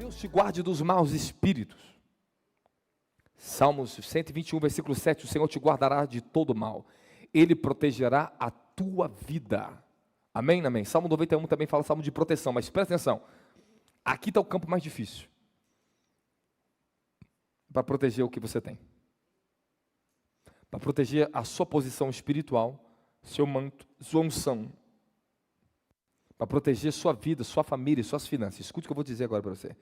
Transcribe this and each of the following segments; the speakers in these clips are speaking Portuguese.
Deus te guarde dos maus espíritos. Salmos 121, versículo 7, o Senhor te guardará de todo mal. Ele protegerá a tua vida. Amém, amém. Salmo 91 também fala salmo de proteção, mas presta atenção. Aqui está o campo mais difícil. Para proteger o que você tem. Para proteger a sua posição espiritual, seu manto, sua unção. Para proteger sua vida, sua família, suas finanças. Escute o que eu vou dizer agora para você.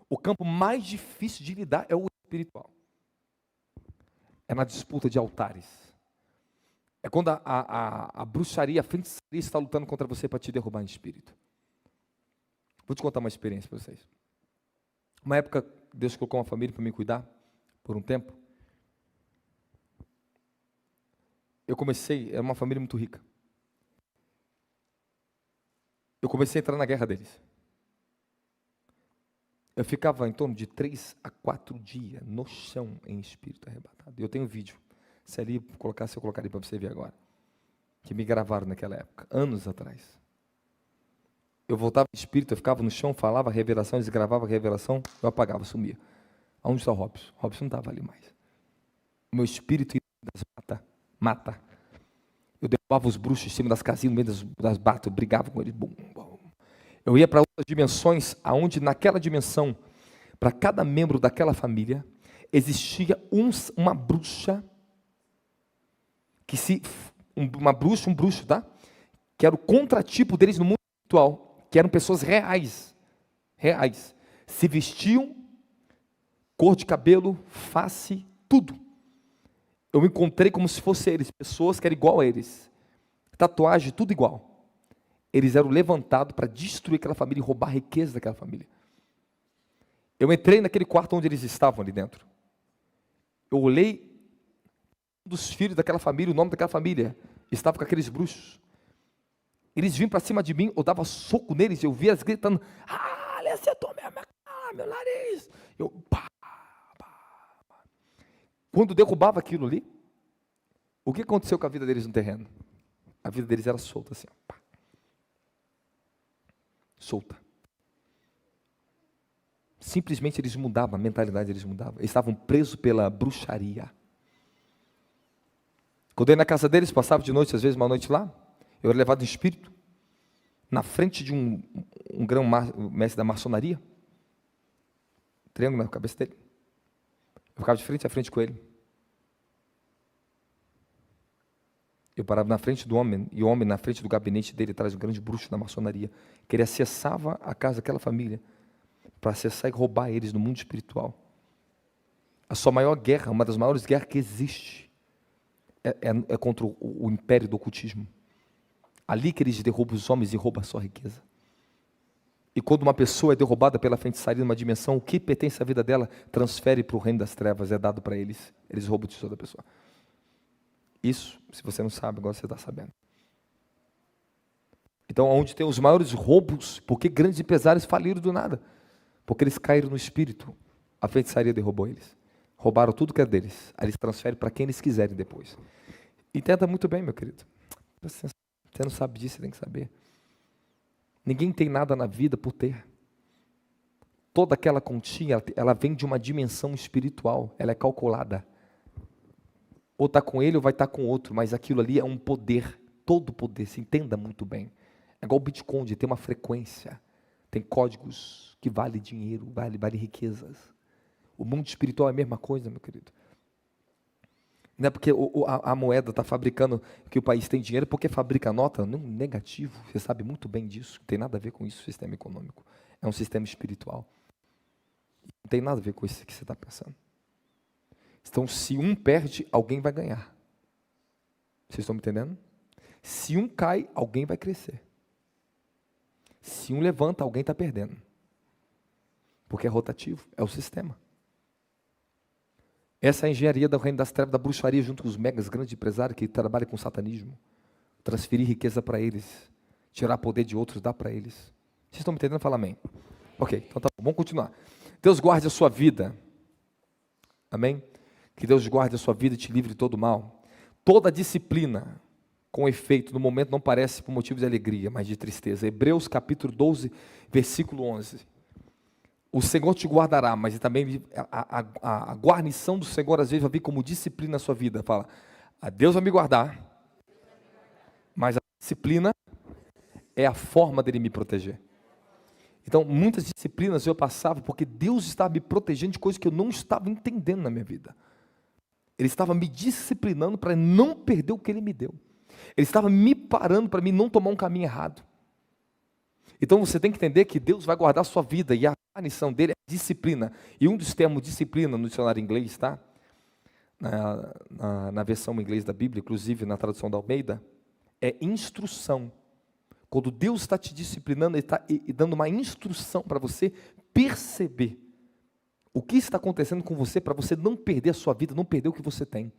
O campo mais difícil de lidar é o espiritual. É na disputa de altares. É quando a bruxaria, a feitiçaria está lutando contra você para te derrubar em espírito. Vou te contar uma experiência para vocês. Uma época, Deus colocou uma família para me cuidar, por um tempo. Eu comecei, era uma família muito rica. Eu comecei a entrar na guerra deles. Eu ficava em torno de 3 a 4 dias no chão em espírito arrebatado. Eu tenho um vídeo. Se ali colocasse, eu colocaria para você ver agora. Que me gravaram naquela época, anos atrás. Eu voltava em espírito, eu ficava no chão, falava a revelação, eles gravavam a revelação, eu apagava, sumia. Aonde está o Robson? O Robson não estava ali mais. O meu espírito mata. Eu derrubava os bruxos em cima das casinhas, no meio das batas, eu brigava com eles. Bum, bum. Eu ia para outras dimensões, aonde naquela dimensão, para cada membro daquela família, existia uma bruxa, um bruxo, tá? Que era o contratipo deles no mundo espiritual, que eram pessoas reais, se vestiam, cor de cabelo, face, tudo. Eu me encontrei como se fossem eles, pessoas que eram igual a eles, tatuagem, tudo igual. Eles eram levantados para destruir aquela família e roubar a riqueza daquela família. Eu entrei naquele quarto onde eles estavam ali dentro. Eu olhei um dos filhos daquela família, o nome daquela família, estava com aqueles bruxos. Eles vinham para cima de mim, eu dava soco neles, eu via eles gritando, ele acertou meu nariz. Eu, pá. Quando derrubava aquilo ali, o que aconteceu com a vida deles no terreno? A vida deles era solta assim, pá. Solta. Simplesmente eles mudavam, a mentalidade deles mudava. Eles estavam presos pela bruxaria. Quando eu ia na casa deles, passava de noite, às vezes uma noite lá, eu era levado em espírito, na frente de um grão mestre da maçonaria, triângulo na cabeça dele. Eu ficava de frente a frente com ele. Eu parava na frente do homem, e o homem na frente do gabinete dele, atrás do grande bruxo da maçonaria, que ele acessava a casa daquela família, para acessar e roubar eles no mundo espiritual. A sua maior guerra, uma das maiores guerras que existe, é contra o império do ocultismo. Ali que eles derrubam os homens e roubam a sua riqueza. E quando uma pessoa é derrubada pela feitiçaria numa dimensão, o que pertence à vida dela, transfere para o reino das trevas, é dado para eles. Eles roubam o tesouro da pessoa. Isso, se você não sabe, agora você está sabendo. Então, onde tem os maiores roubos, porque grandes empresários faliram do nada? Porque eles caíram no espírito. A feitiçaria derrubou eles. Roubaram tudo que é deles. Aí eles transferem para quem eles quiserem depois. Entenda muito bem, meu querido. Você não sabe disso, você tem que saber. Ninguém tem nada na vida por ter. Toda aquela continha, ela vem de uma dimensão espiritual. Ela é calculada. Ou está com ele ou vai estar com outro. Mas aquilo ali é um poder. Todo poder, se entenda muito bem. É igual o Bitcoin, tem uma frequência. Tem códigos que vale dinheiro, vale riquezas. O mundo espiritual é a mesma coisa, meu querido. Não é porque a moeda está fabricando que o país tem dinheiro, porque fabrica nota, não, negativo. Você sabe muito bem disso. Não tem nada a ver com isso, sistema econômico. É um sistema espiritual. Não tem nada a ver com isso que você está pensando. Então, se um perde, alguém vai ganhar. Vocês estão me entendendo? Se um cai, alguém vai crescer. Se um levanta, alguém está perdendo. Porque é rotativo, é o sistema. Essa é a engenharia do reino das trevas, da bruxaria, junto com os megas grandes empresários que trabalham com satanismo. Transferir riqueza para eles. Tirar poder de outros, dar para eles. Vocês estão me entendendo? Fala amém. Ok, então tá bom, vamos continuar. Deus guarde a sua vida. Amém? Que Deus guarde a sua vida e te livre de todo mal. Toda disciplina, com efeito, no momento não parece por motivo de alegria, mas de tristeza. Hebreus capítulo 12, versículo 11. O Senhor te guardará, mas também a guarnição do Senhor às vezes vai vir como disciplina na sua vida. Fala, Deus vai me guardar, mas a disciplina é a forma dele me proteger. Então, muitas disciplinas eu passava porque Deus estava me protegendo de coisas que eu não estava entendendo na minha vida. Ele estava me disciplinando para não perder o que Ele me deu. Ele estava me parando para mim não tomar um caminho errado. Então, você tem que entender que Deus vai guardar a sua vida e a missão dele é disciplina. E um dos termos disciplina no dicionário inglês, tá? Na versão em inglês da Bíblia, inclusive na tradução da Almeida, é instrução. Quando Deus está te disciplinando, Ele está dando uma instrução para você perceber o que está acontecendo com você, para você não perder a sua vida, não perder o que você tem.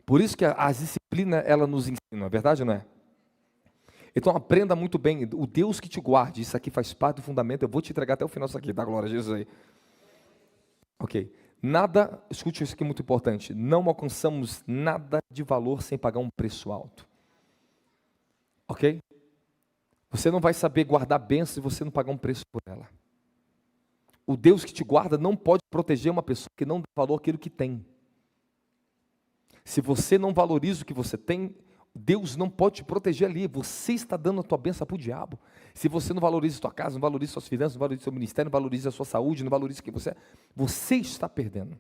Por isso que a disciplina, ela nos ensina, é verdade ou não é? Então aprenda muito bem, o Deus que te guarde, isso aqui faz parte do fundamento, eu vou te entregar até o final disso aqui, dá glória a Jesus aí. Ok, nada, escute isso aqui muito importante, não alcançamos nada de valor sem pagar um preço alto. Ok? Você não vai saber guardar bênção se você não pagar um preço por ela. O Deus que te guarda não pode proteger uma pessoa que não dá valor àquilo que tem. Se você não valoriza o que você tem, Deus não pode te proteger ali. Você está dando a tua bênção para o diabo. Se você não valoriza a tua casa, não valoriza suas finanças, não valoriza o seu ministério, não valoriza a sua saúde, não valoriza o que você é, você está perdendo.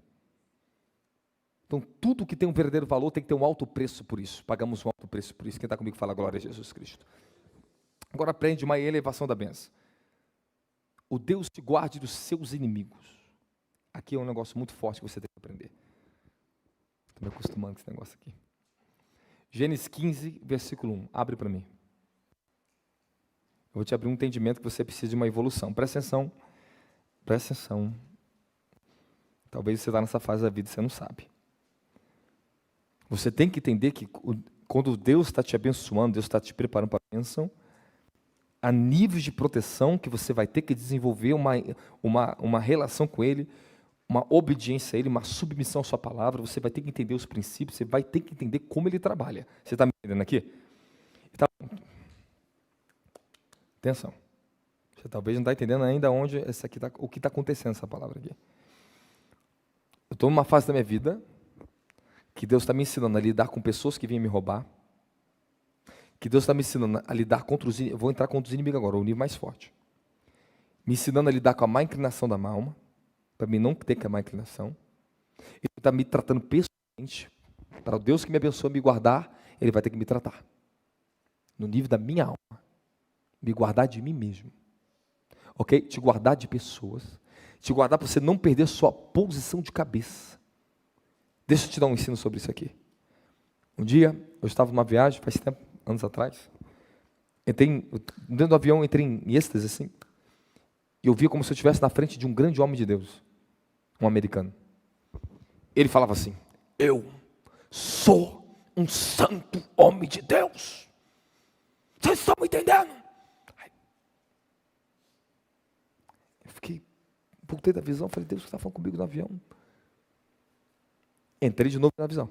Então, tudo que tem um verdadeiro valor tem que ter um alto preço por isso. Pagamos um alto preço por isso. Quem está comigo fala glória a Jesus Cristo. Agora aprende uma elevação da bênção. O Deus te guarde dos seus inimigos. Aqui é um negócio muito forte que você tem que aprender. Estou me acostumando com esse negócio aqui. Gênesis 15, versículo 1. Abre para mim. Eu vou te abrir um entendimento que você precisa de uma evolução. Presta atenção. Presta atenção. Talvez você está nessa fase da vida e você não sabe. Você tem que entender que quando Deus está te abençoando, Deus está te preparando para a bênção, há níveis de proteção que você vai ter que desenvolver uma relação com Ele, uma obediência a Ele, uma submissão à sua palavra, você vai ter que entender os princípios, você vai ter que entender como Ele trabalha. Você está me entendendo aqui? Então, atenção. Você talvez não está entendendo ainda onde o que está acontecendo essa palavra aqui. Eu estou numa fase da minha vida que Deus está me ensinando a lidar com pessoas que vêm me roubar, que Deus está me ensinando a lidar contra os inimigos, vou entrar contra os inimigos agora, o nível mais forte. Me ensinando a lidar com a má inclinação da alma, para mim não ter que a má inclinação. Ele está me tratando pessoalmente, para o Deus que me abençoa me guardar, Ele vai ter que me tratar. No nível da minha alma, me guardar de mim mesmo. Ok? Te guardar de pessoas, te guardar para você não perder sua posição de cabeça. Deixa eu te dar um ensino sobre isso aqui. Um dia, eu estava numa viagem, faz tempo, anos atrás, dentro do avião, entrei em êxtase, assim, e eu via como se eu estivesse na frente de um grande homem de Deus, um americano. Ele falava assim, eu sou um santo homem de Deus. Vocês estão me entendendo? Eu fiquei, voltei da visão, falei, Deus, você está falando comigo no avião? Entrei de novo na visão.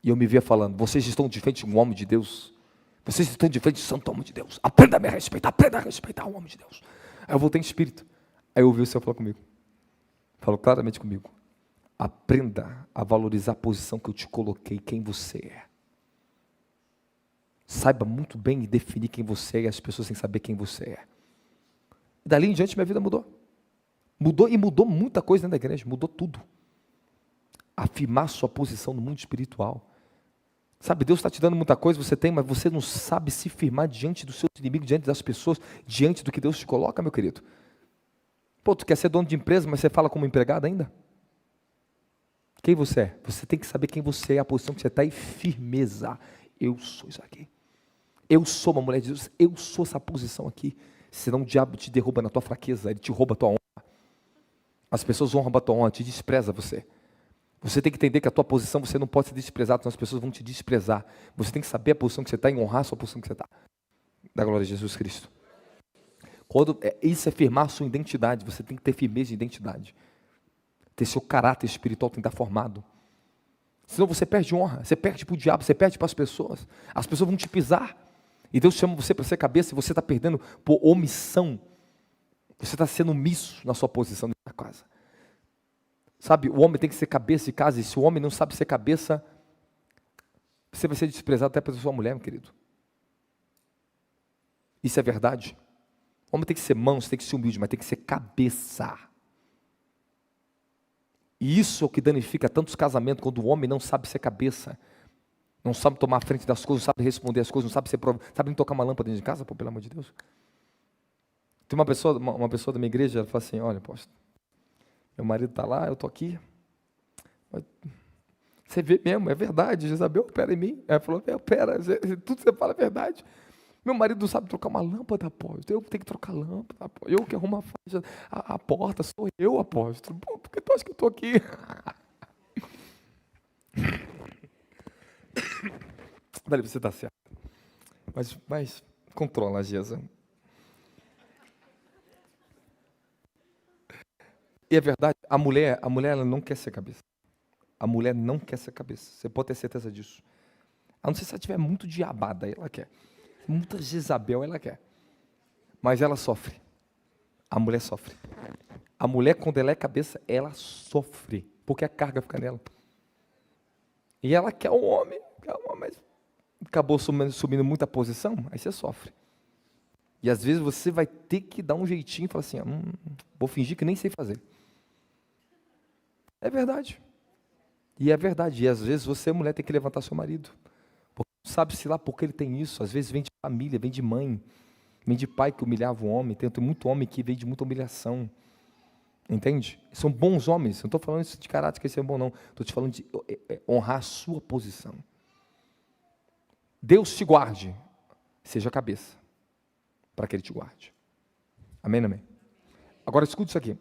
E eu me via falando, vocês estão de frente de um homem de Deus. Vocês estão de frente de um santo homem de Deus. Aprenda a me respeitar, aprenda a respeitar o homem de Deus. Aí eu voltei em espírito. Aí eu ouvi o Senhor falar comigo. Falou claramente comigo. Aprenda a valorizar a posição que eu te coloquei, quem você é. Saiba muito bem definir quem você é e as pessoas sem saber quem você é. E dali em diante minha vida mudou. Mudou muita coisa dentro da igreja, mudou tudo. Afirmar sua posição no mundo espiritual. Sabe, Deus está te dando muita coisa, você tem, mas você não sabe se firmar diante dos seus inimigos, diante das pessoas, diante do que Deus te coloca, meu querido. Pô, tu quer ser dono de empresa, mas você fala como empregado ainda? Quem você é? Você tem que saber quem você é, a posição que você está e firmeza. Eu sou isso aqui. Eu sou uma mulher de Deus, eu sou essa posição aqui. Senão o diabo te derruba na tua fraqueza, ele te rouba a tua honra. As pessoas vão roubar a tua honra, te despreza você. Você tem que entender que a tua posição, você não pode ser desprezado, senão as pessoas vão te desprezar. Você tem que saber a posição que você está e honrar a sua posição que você está. Da glória de Jesus Cristo. Isso é firmar a sua identidade, você tem que ter firmeza de identidade. Ter seu caráter espiritual tem que estar formado. Senão você perde honra, você perde para o diabo, você perde para as pessoas. As pessoas vão te pisar. E Deus chama você para ser cabeça e você está perdendo por omissão. Você está sendo omisso na sua posição na casa. Sabe, o homem tem que ser cabeça de casa, e se o homem não sabe ser cabeça, você vai ser desprezado até pela sua mulher, meu querido. Isso é verdade. O homem tem que ser manso, tem que ser humilde, mas tem que ser cabeça. E isso é o que danifica tantos casamentos, quando o homem não sabe ser cabeça, não sabe tomar a frente das coisas, não sabe responder as coisas, não sabe ser sabe nem tocar uma lâmpada dentro de casa, pô, pelo amor de Deus. Tem uma pessoa da minha igreja, ela fala assim, olha, apóstolo, meu marido está lá, eu estou aqui. Você vê mesmo, é verdade, Jezabel opera em mim. Ela falou, opera, tudo que você fala é verdade. Meu marido não sabe trocar uma lâmpada, apóstolo. Eu tenho que trocar lâmpada, apóstolo. Eu que arrumo a porta, sou eu, apóstolo. Pô, por que tu acha que eu estou aqui? Dali, você está certo. Mas controla, Jesus. E é verdade, a mulher ela não quer ser cabeça. A mulher não quer ser cabeça. Você pode ter certeza disso. A não ser se ela tiver muito diabada, ela quer. Muita Jezabel, ela quer. Mas ela sofre. A mulher sofre. A mulher, quando ela é cabeça, ela sofre. Porque a carga fica nela. E ela quer um homem. Mas acabou subindo muita posição, aí você sofre. E às vezes você vai ter que dar um jeitinho e falar assim, vou fingir que nem sei fazer. É verdade. E é verdade. E às vezes você, mulher, tem que levantar seu marido. Porque não sabe-se lá porque ele tem isso. Às vezes vem de família, vem de mãe, vem de pai que humilhava o homem. Tem muito homem que vem de muita humilhação. Entende? São bons homens. Eu não estou falando isso de caráter que esse é bom, não. Estou te falando de honrar a sua posição. Deus te guarde. Seja a cabeça. Para que Ele te guarde. Amém, amém? Agora escute isso aqui.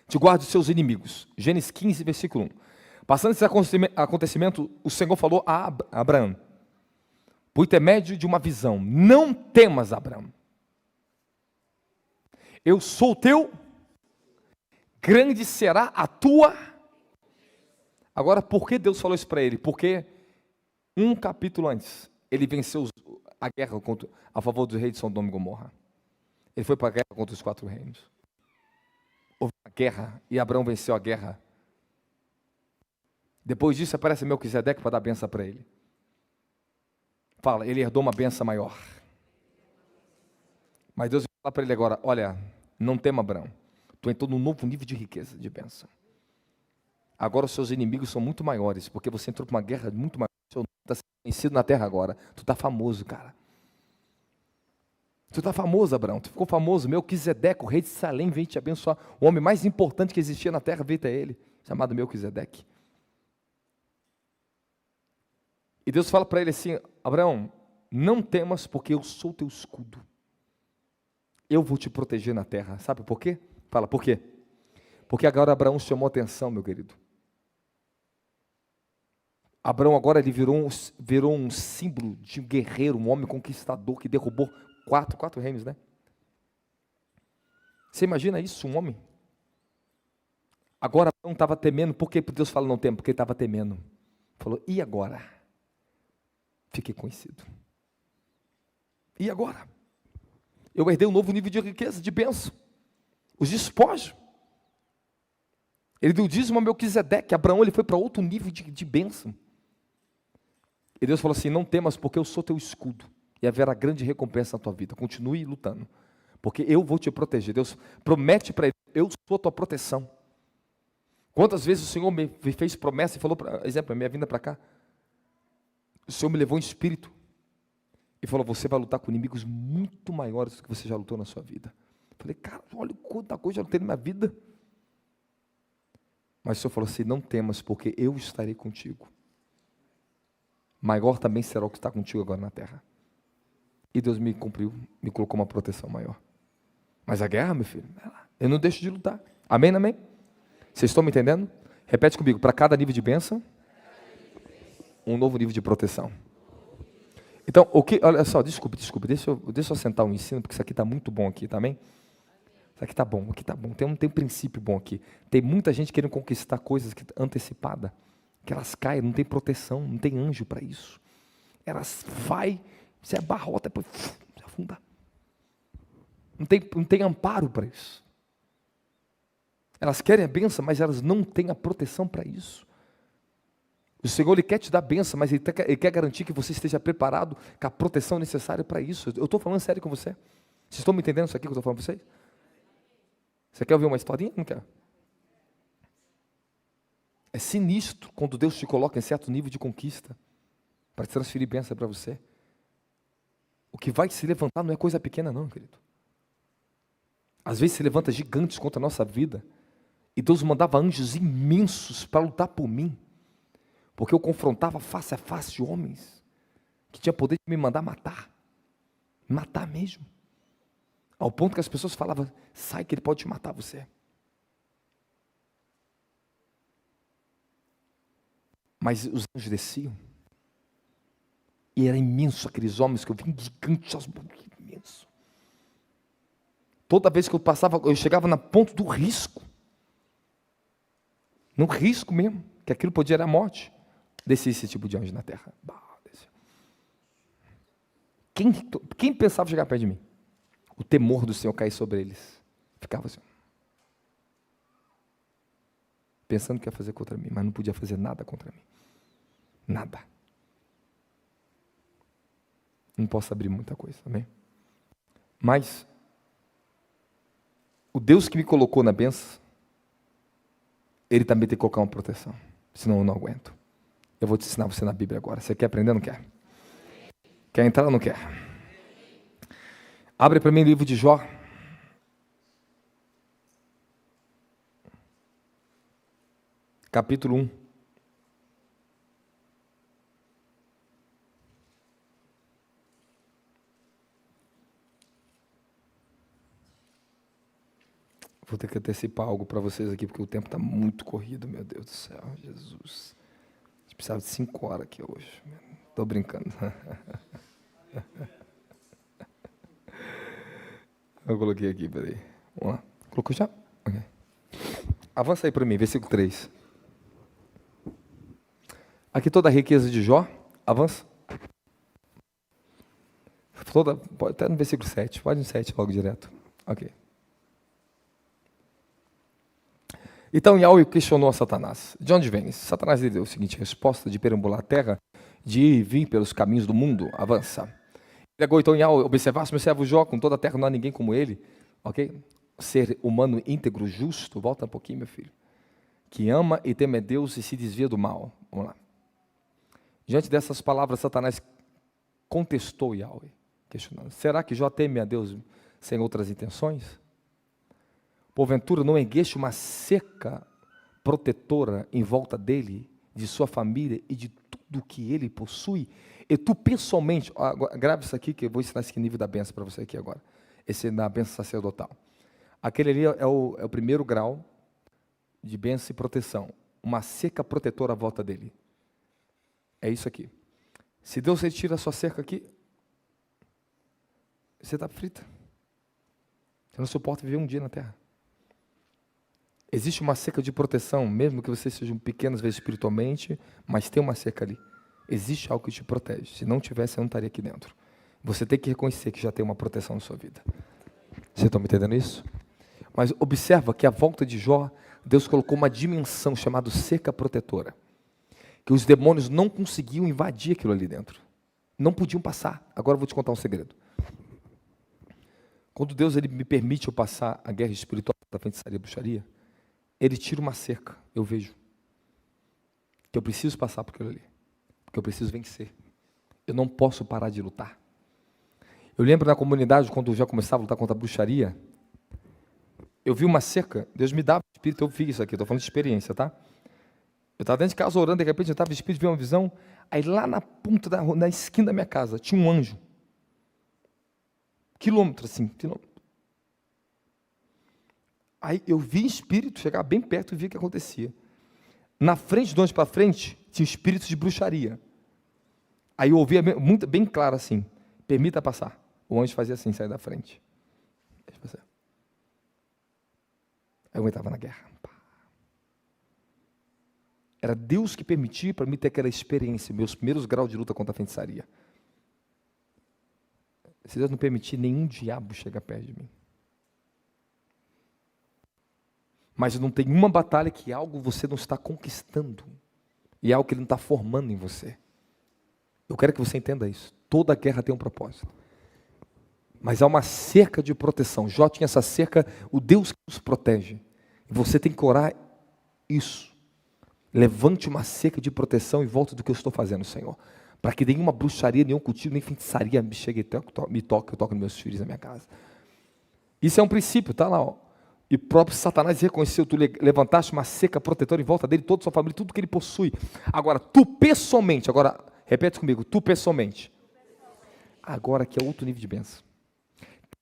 Te guarde os seus inimigos. Gênesis 15, versículo 1. Passando esse acontecimento, o Senhor falou a Abraão, por intermédio de uma visão, não temas, Abraão. Eu sou o teu, grande será a tua. Agora, por que Deus falou isso para ele? Porque um capítulo antes, ele venceu a guerra a favor dos reis de Sodoma e Gomorra. Ele foi para a guerra contra os 4 reinos. Houve uma guerra e Abraão venceu a guerra. Depois disso aparece Melquisedeque para dar benção para ele. Fala, ele herdou uma benção maior. Mas Deus fala para ele agora, olha, não tema, Abraão. Tu entrou num novo nível de riqueza, de benção. Agora os seus inimigos são muito maiores, porque você entrou para uma guerra muito maior. Você está sendo conhecido na terra agora. Tu está famoso, cara. Tu está famoso, Abraão. Tu ficou famoso. Melquisedeque, o rei de Salém, veio te abençoar. O homem mais importante que existia na terra veio até ele, chamado Melquisedeque. E Deus fala para ele assim, Abraão, não temas, porque eu sou teu escudo. Eu vou te proteger na terra. Sabe por quê? Fala, por quê? Porque agora Abraão chamou atenção, meu querido. Abraão agora ele virou um símbolo de um guerreiro, um homem conquistador que derrubou quatro reinos, né? Você imagina isso, um homem? Agora Abraão estava temendo. Por que Deus fala não tema? Porque ele estava temendo. Falou, e agora? Fiquei conhecido. E agora? Eu herdei um novo nível de riqueza, de bênção. Os despojos. Ele deu dízimo a Melquisedeque. Abraão ele foi para outro nível de bênção. E Deus falou assim, não temas, porque eu sou teu escudo. E haverá grande recompensa na tua vida. Continue lutando. Porque eu vou te proteger. Deus promete para ele, eu sou a tua proteção. Quantas vezes o Senhor me fez promessa e falou, por exemplo, a minha vinda para cá, o Senhor me levou em espírito e falou, você vai lutar com inimigos muito maiores do que você já lutou na sua vida. Eu falei, cara, olha quanta coisa eu lutei na minha vida. Mas o Senhor falou assim, não temas, porque eu estarei contigo. Maior também será o que está contigo agora na terra. E Deus me cumpriu, me colocou uma proteção maior. Mas a guerra, meu filho, eu não deixo de lutar. Amém, amém? Vocês estão me entendendo? Repete comigo, para cada nível de bênção, um novo nível de proteção. Então, olha só, desculpe, deixa eu sentar um ensino, porque isso aqui está muito bom aqui, tá bem? Isso aqui está bom, tem um princípio bom aqui. Tem muita gente querendo conquistar coisas antecipadas, que elas caem, não tem proteção, não tem anjo para isso. Elas vai Você abarrota, depois você afunda. Não tem amparo para isso. Elas querem a bênção, mas elas não têm a proteção para isso. O Senhor, Ele quer te dar bênção, mas Ele quer garantir que você esteja preparado com a proteção necessária para isso. Eu estou falando sério com você. Vocês estão me entendendo isso aqui que eu estou falando para vocês? Você quer ouvir uma historinha? Não quer? É sinistro quando Deus te coloca em certo nível de conquista para transferir bênção para você. O que vai se levantar não é coisa pequena não, querido. Às vezes se levanta gigantes contra a nossa vida, e Deus mandava anjos imensos para lutar por mim, porque eu confrontava face a face homens, que tinham poder de me mandar matar mesmo, ao ponto que as pessoas falavam, sai que ele pode te matar você. Mas os anjos desciam, e era imenso aqueles homens que eu vi gigantes, imenso. Toda vez que eu passava, eu chegava na ponta do risco. No risco mesmo, que aquilo podia era a morte. Descia esse tipo de anjo na terra. Quem pensava chegar perto de mim? O temor do Senhor cair sobre eles. Ficava assim. Pensando que ia fazer contra mim, mas não podia fazer nada contra mim. Nada. Não posso abrir muita coisa, amém? Mas o Deus que me colocou na bênção, Ele também tem que colocar uma proteção. Senão eu não aguento. Eu vou te ensinar você na Bíblia agora. Você quer aprender ou não quer? Quer entrar ou não quer? Abre para mim o livro de Jó. Capítulo 1. Vou ter que antecipar algo para vocês aqui, porque o tempo está muito corrido, meu Deus do céu, Jesus. A gente precisava de 5 horas aqui hoje. Estou brincando. Eu coloquei aqui, peraí. Vamos lá. Colocou já? Ok. Avança aí para mim, versículo 3. Aqui toda a riqueza de Jó. Avança. Pode até no versículo 7. Pode no 7 logo direto. Ok. Então Yahweh questionou a Satanás. De onde vens? Satanás lhe deu a seguinte resposta: de perambular a terra, de ir e vir pelos caminhos do mundo. Avança. Ele agora então Yahweh, observasse meu servo Jó, com toda a terra não há ninguém como ele. Ok? Ser humano íntegro, justo. Volta um pouquinho, meu filho. Que ama e teme a Deus e se desvia do mal. Vamos lá. Diante dessas palavras, Satanás contestou Yahweh, questionando: será que Jó teme a Deus sem outras intenções? Porventura não ergueste uma cerca protetora em volta dele, de sua família e de tudo que ele possui? E tu pessoalmente, grave isso aqui que eu vou ensinar esse nível da bênção para você aqui agora. Esse é da bênção sacerdotal. Aquele ali é o primeiro grau de bênção e proteção. Uma cerca protetora à volta dele. É isso aqui. Se Deus retira a sua cerca aqui, você está frita. Você não suporta viver um dia na terra. Existe uma cerca de proteção, mesmo que vocês sejam pequenos, às vezes espiritualmente, mas tem uma cerca ali. Existe algo que te protege. Se não tivesse, você não estaria aqui dentro. Você tem que reconhecer que já tem uma proteção na sua vida. Vocês estão me entendendo isso? Mas observa que à volta de Jó, Deus colocou uma dimensão chamada cerca protetora. Que os demônios não conseguiam invadir aquilo ali dentro. Não podiam passar. Agora eu vou te contar um segredo. Quando Deus ele me permite eu passar a guerra espiritual da feitiçaria e bruxaria, Ele tira uma cerca, eu vejo. Que eu preciso passar por aquilo ali. Porque eu preciso vencer. Eu não posso parar de lutar. Eu lembro na comunidade, quando eu já começava a lutar contra a bruxaria, eu vi uma cerca, Deus me dava espírito, eu vi isso aqui, estou falando de experiência, tá? Eu estava dentro de casa orando, de repente eu estava espírito, vi uma visão, aí lá na ponta, na esquina da minha casa, tinha um anjo. Quilômetro assim, quilômetro. Aí eu vi espírito chegar bem perto e vi o que acontecia. Na frente, de onde para frente, tinha espíritos de bruxaria. Aí eu ouvia muito, bem claro assim: permita passar. O anjo fazia assim, saia da frente. Deixa passar. Aí eu estava na guerra. Era Deus que permitia para mim ter aquela experiência, meus primeiros graus de luta contra a feitiçaria. Se Deus não permitir, nenhum diabo chega perto de mim. Mas não tem uma batalha que algo você não está conquistando. E é algo que Ele não está formando em você. Eu quero que você entenda isso. Toda guerra tem um propósito. Mas há uma cerca de proteção. Jó tinha essa cerca, o Deus que nos protege. E você tem que orar isso. Levante uma cerca de proteção em volta do que eu estou fazendo, Senhor. Para que nenhuma bruxaria, nenhum cultivo, nem feitiçaria me chegue e me toque, eu toque nos meus filhos na minha casa. Isso é um princípio, está lá. Ó. E o próprio Satanás reconheceu, tu levantaste uma cerca protetora em volta dele, toda a sua família, tudo que ele possui. Agora, tu pessoalmente, agora, repete comigo, tu pessoalmente. Agora que é outro nível de bênção.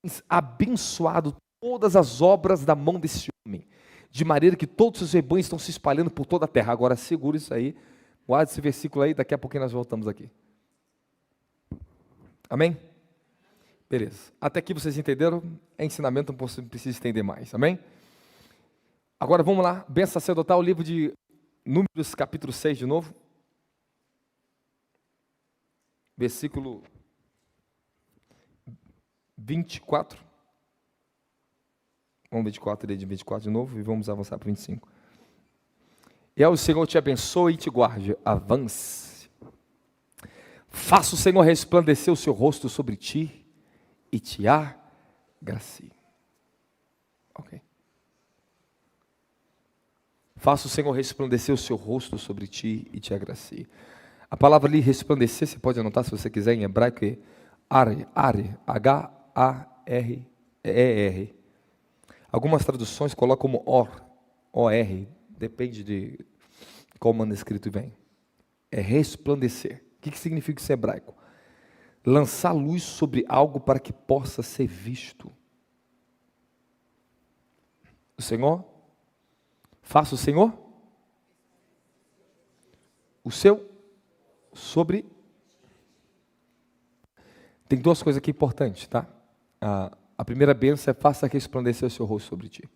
Tens abençoado todas as obras da mão desse homem, de maneira que todos os seus rebanhos estão se espalhando por toda a terra. Agora segura isso aí, guarda esse versículo aí, daqui a pouquinho nós voltamos aqui. Amém? Beleza. Até aqui vocês entenderam? É ensinamento, não precisa estender mais. Amém? Agora vamos lá, bênção sacerdotal, o livro de Números, capítulo 6 de novo. Versículo 24. Vamos 24, ler de 24 de novo e vamos avançar para 25. E o Senhor te abençoe e te guarde. Avance. Faça o Senhor resplandecer o seu rosto sobre ti e te agracie. Ok. Faça o Senhor resplandecer o seu rosto sobre ti e te agracie. A palavra ali, resplandecer, você pode anotar se você quiser em hebraico, é ar, H-A-R-E-R. Algumas traduções colocam como O-R, depende de qual manuscrito vem. É resplandecer. O que significa isso em hebraico? Lançar luz sobre algo para que possa ser visto. O Senhor, faça o Senhor, o seu, sobre. Tem duas coisas aqui importantes, tá? A primeira bênção é faça resplandecer o seu rosto sobre ti.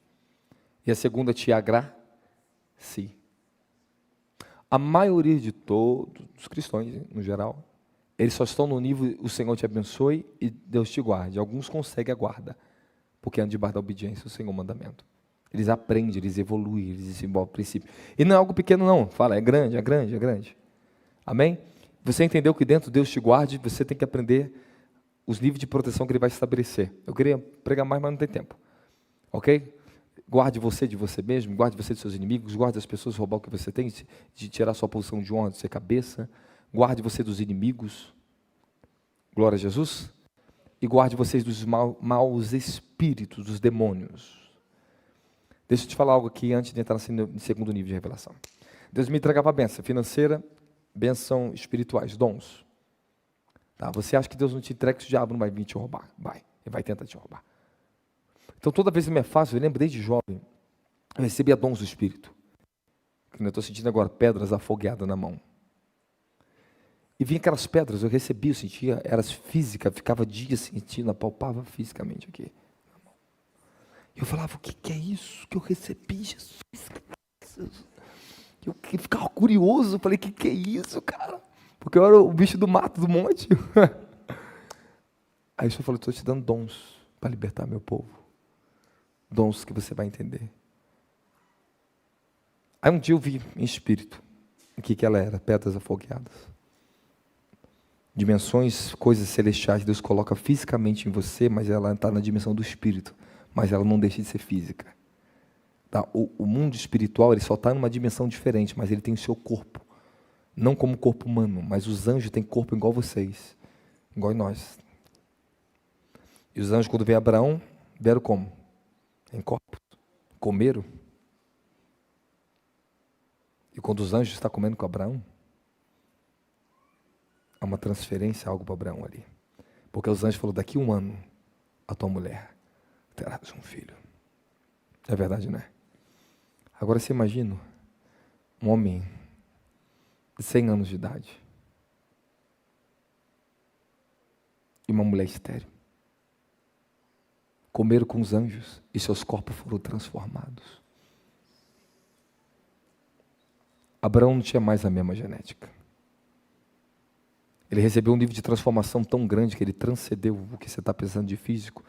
E a segunda, te agracie. A maioria de todos os cristãos, no geral, eles só estão no nível, o Senhor te abençoe e Deus te guarde. Alguns conseguem a guarda, porque andam debaixo da obediência ao Senhor, o mandamento. Eles aprendem, eles evoluem, eles desenvolvem o princípio. E não é algo pequeno não, fala, é grande, é grande, é grande. Amém? Você entendeu que dentro de Deus te guarde, você tem que aprender os níveis de proteção que Ele vai estabelecer. Eu queria pregar mais, mas não tem tempo. Ok? Guarde você de você mesmo, guarde você de seus inimigos, guarde as pessoas roubar o que você tem, de tirar sua posição de honra, de ser cabeça. Guarde você dos inimigos. Glória a Jesus. E guarde vocês dos maus espíritos, dos demônios. Deixa eu te falar algo aqui antes de entrar no segundo nível de revelação. Deus me entregava a bênção financeira, bênção espirituais, dons. Tá? Você acha que Deus não te entrega, que o diabo não vai vir te roubar? Vai, ele vai tentar te roubar. Então toda vez que me é fácil, eu lembro desde jovem, eu recebia dons do Espírito. Que eu estou sentindo agora pedras afogueadas na mão. E vinha aquelas pedras, eu recebia, eu sentia, eras físicas, ficava dias sentindo, apalpava fisicamente aqui. Eu falava, o que é isso que eu recebi, Jesus? Eu ficava curioso, falei, o que é isso, cara? Porque eu era o bicho do mato, do monte. Aí o Senhor falou, estou te dando dons para libertar meu povo. Dons que você vai entender. Aí um dia eu vi em espírito o que ela era, pedras afogueadas. Dimensões, coisas celestiais, Deus coloca fisicamente em você, mas ela está na dimensão do espírito. Mas ela não deixa de ser física. Tá? O mundo espiritual ele só está numa dimensão diferente, mas ele tem o seu corpo. Não como corpo humano, mas os anjos têm corpo igual vocês, igual nós. E os anjos, quando veio Abraão, vieram como? Em corpos. Comeram. E quando os anjos estão comendo com Abraão, há uma transferência, algo para Abraão ali. Porque os anjos falaram, daqui a 1 ano, a tua mulher terás um filho. É verdade, não é? Agora você imagina um homem de 100 anos de idade e uma mulher estéril. Comeram com os anjos e seus corpos foram transformados. Abraão não tinha mais a mesma genética. Ele recebeu um nível de transformação tão grande que ele transcendeu o que você está pensando de físico.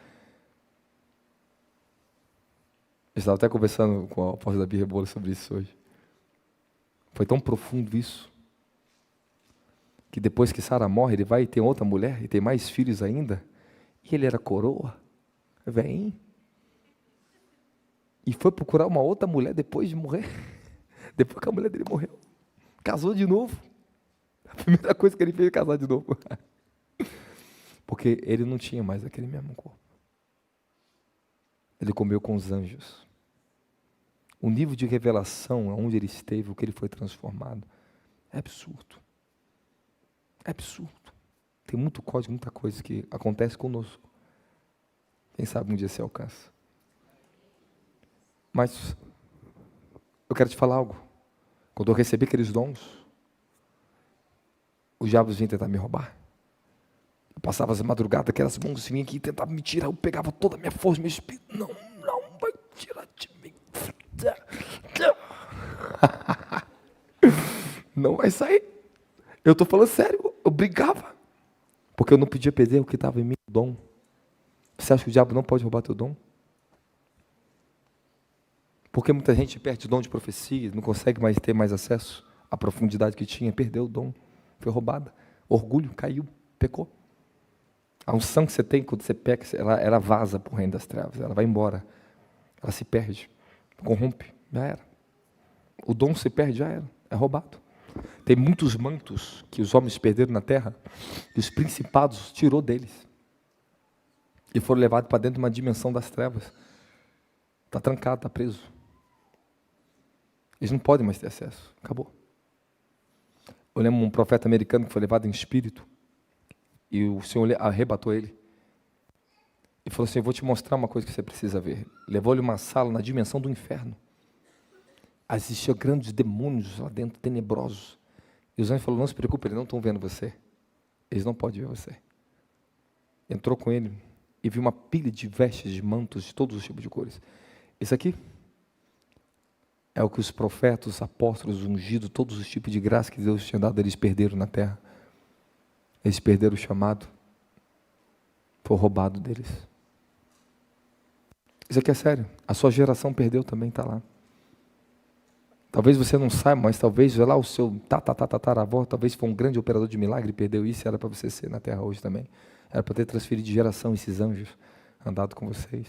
Eu estava até conversando com a apóstolo Davi Rebolo sobre isso hoje. Foi tão profundo isso, que depois que Sara morre, ele vai ter outra mulher, e tem mais filhos ainda, e ele era coroa, velhinho, e foi procurar uma outra mulher depois de morrer, depois que a mulher dele morreu, casou de novo. A primeira coisa que ele fez é casar de novo, porque ele não tinha mais aquele mesmo corpo. Ele comeu com os anjos. O nível de revelação, onde ele esteve, o que ele foi transformado, é absurdo. É absurdo. Tem muito código, muita coisa que acontece conosco. Quem sabe um dia se alcança. Mas eu quero te falar algo. Quando eu recebi aqueles dons, os diabos vinham tentar me roubar. Eu passava as madrugadas, aquelas mãos vinham aqui e tentavam me tirar. Eu pegava toda a minha força, meu espírito. Não vai tirar de mim. Não vai sair. Eu estou falando sério, eu brigava. Porque eu não podia perder o que estava em mim, o dom. Você acha que o diabo não pode roubar teu dom? Porque muita gente perde o dom de profecia, não consegue mais ter mais acesso à profundidade que tinha, perdeu o dom, foi roubada. Orgulho, caiu, pecou. A unção que você tem quando você peca, ela vaza para o reino das trevas, ela vai embora, ela se perde, corrompe, já era. O dom se perde, já era, é roubado. Tem muitos mantos que os homens perderam na terra, e os principados tirou deles. E foram levados para dentro de uma dimensão das trevas. Está trancado, está preso. Eles não podem mais ter acesso, acabou. Eu lembro um profeta americano que foi levado em espírito, e o Senhor arrebatou ele. E falou assim, eu vou te mostrar uma coisa que você precisa ver. Levou-lhe uma sala na dimensão do inferno. Existiam grandes demônios lá dentro, tenebrosos. E os anjos falaram, não se preocupe, eles não estão vendo você. Eles não podem ver você. Entrou com ele e viu uma pilha de vestes, de mantos, de todos os tipos de cores. Isso aqui é o que os profetas, os apóstolos, ungidos, todos os tipos de graça que Deus tinha dado, eles perderam na terra. Eles perderam o chamado. Foi roubado deles. Isso aqui é sério. A sua geração perdeu também, está lá. Talvez você não saiba, mas talvez lá o seu tataravó, talvez foi um grande operador de milagre, perdeu isso, era para você ser na terra hoje também. Era para ter transferido de geração esses anjos, andado com vocês.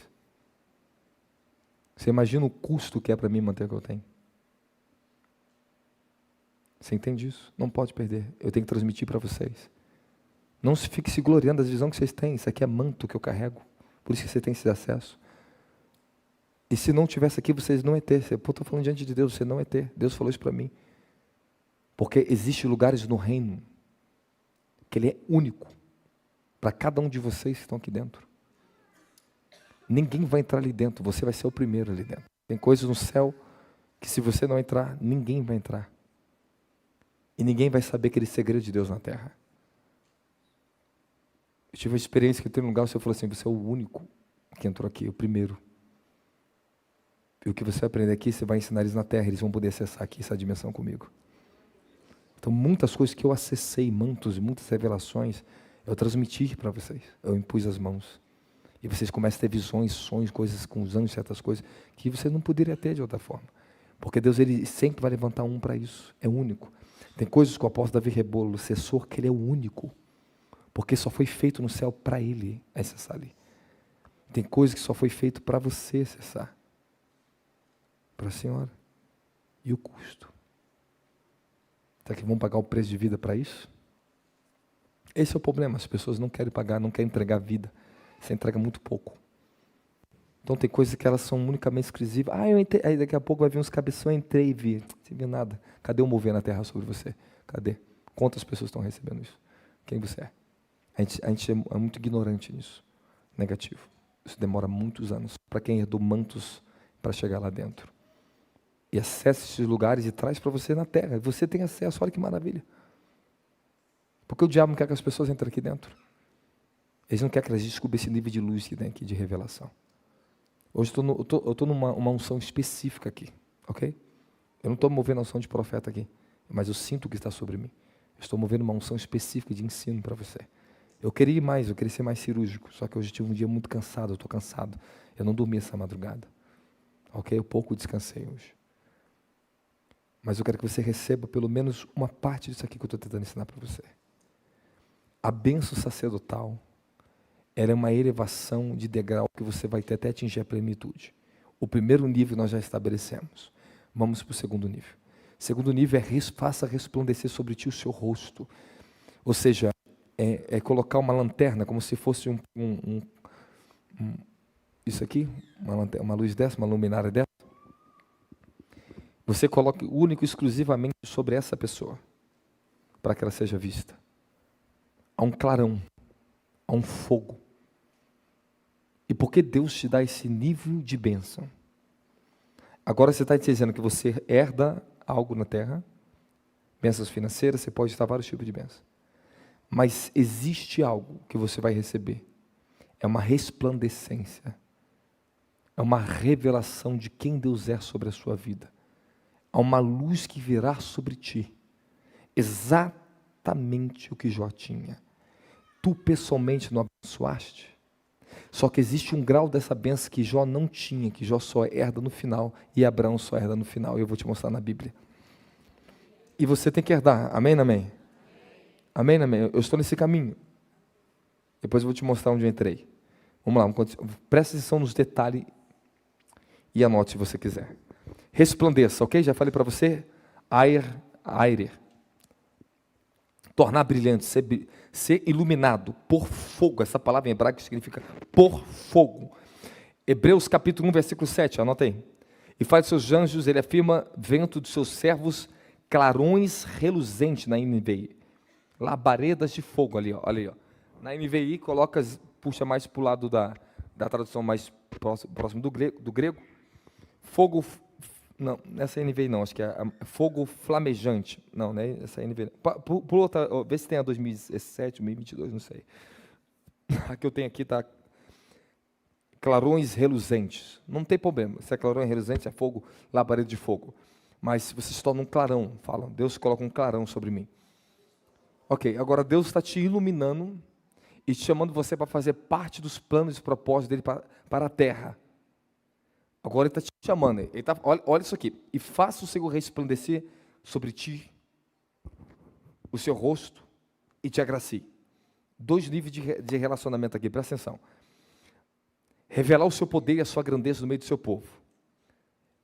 Você imagina o custo que é para mim manter o que eu tenho? Você entende isso? Não pode perder. Eu tenho que transmitir para vocês. Não se fique se gloriando das visões que vocês têm. Isso aqui é manto que eu carrego. Por isso que você tem esse acesso. E se não tivesse aqui, vocês não iam ter. Eu estou falando diante de Deus, você não ia ter. Deus falou isso para mim. Porque existem lugares no reino que ele é único para cada um de vocês que estão aqui dentro. Ninguém vai entrar ali dentro, você vai ser o primeiro ali dentro. Tem coisas no céu que se você não entrar, ninguém vai entrar. E ninguém vai saber aquele segredo de Deus na terra. Eu tive uma experiência que eu tenho um lugar, o Senhor falou assim, você é o único que entrou aqui, o primeiro. E o que você vai aprender aqui, você vai ensinar eles na terra, eles vão poder acessar aqui essa dimensão comigo. Então, muitas coisas que eu acessei, mantos, muitas revelações, eu transmiti para vocês. Eu impus as mãos. E vocês começam a ter visões, sonhos, coisas com os anos, certas coisas, que você não poderia ter de outra forma. Porque Deus, ele sempre vai levantar um para isso. É único. Tem coisas que o apóstolo Davi Rebolo, o assessor, que ele é o único. Porque só foi feito no céu para ele acessar ali. Tem coisas que só foi feito para você acessar. Para a senhora. E o custo? Será que vão pagar o preço de vida para isso? Esse é o problema. As pessoas não querem pagar, não querem entregar vida. Você entrega muito pouco. Então tem coisas que elas são unicamente exclusivas. Eu entrei. Aí daqui a pouco vai vir uns cabeções, entrei e vi. Não viu nada. Cadê o mover na terra sobre você? Cadê? Quantas pessoas estão recebendo isso? Quem você é? A gente é muito ignorante nisso. Negativo. Isso demora muitos anos. Para quem herdou mantos para chegar lá dentro. E acessa esses lugares e traz para você na terra. Você tem acesso, olha que maravilha. Porque o diabo não quer que as pessoas entrem aqui dentro. Eles não querem que elas descubram esse nível de luz que tem aqui, de revelação. Hoje eu estou numa unção específica aqui, ok? Eu não estou movendo a unção de profeta aqui, mas eu sinto o que está sobre mim. Estou movendo uma unção específica de ensino para você. Eu queria ir mais, eu queria ser mais cirúrgico, só que hoje tive um dia muito cansado, eu estou cansado. Eu não dormi essa madrugada. Ok? Eu pouco descansei hoje. Mas eu quero que você receba pelo menos uma parte disso aqui que eu estou tentando ensinar para você. A bênção sacerdotal, ela é uma elevação de degrau que você vai ter até atingir a plenitude. O primeiro nível nós já estabelecemos. Vamos para o segundo nível. O segundo nível é faça resplandecer sobre ti o seu rosto. Ou seja, é colocar uma lanterna, como se fosse isso aqui, uma luz dessa, uma luminária dessa. Você coloca único e exclusivamente sobre essa pessoa, para que ela seja vista. Há um clarão, há um fogo. E por que Deus te dá esse nível de bênção? Agora você está dizendo que você herda algo na terra, bênçãos financeiras, você pode estar vários tipos de bênçãos. Mas existe algo que você vai receber. É uma resplandecência. É uma revelação de quem Deus é sobre a sua vida. Há uma luz que virá sobre ti. Exatamente o que Jó tinha. Tu pessoalmente não abençoaste. Só que existe um grau dessa bênção que Jó não tinha, que Jó só herda no final, e Abraão só herda no final. E eu vou te mostrar na Bíblia. E você tem que herdar. Amém, amém? Amém, amém? Eu estou nesse caminho. Depois eu vou te mostrar onde eu entrei. Vamos lá, presta atenção nos detalhes e anote se você quiser. Resplandeça, ok? Já falei para você. Aire. Tornar brilhante, ser iluminado por fogo. Essa palavra em hebraico significa por fogo. Hebreus capítulo 1, versículo 7, anota aí. E faz seus anjos, ele afirma, vento dos seus servos, clarões reluzentes na NVI. Labaredas de fogo ali, ó, olha aí, ó. Na NVI, puxa mais para o lado da tradução mais próximo do grego. Fogo, não, nessa NVI não, acho que é fogo flamejante. Não, né? Essa NVI. Pula outra, vê se tem a 2017, 2022, não sei. A que eu tenho aqui está clarões reluzentes. Não tem problema, se é clarão reluzente, é fogo, labareda de fogo. Mas se você se torna um clarão, falam, Deus coloca um clarão sobre mim. Ok, agora Deus está te iluminando e te chamando você para fazer parte dos planos e propósitos dele para a terra. Agora ele está te chamando, olha isso aqui, e faça o Senhor resplandecer sobre ti o seu rosto e te agracie. 2 níveis de relacionamento aqui, presta atenção. Revelar o seu poder e a sua grandeza no meio do seu povo.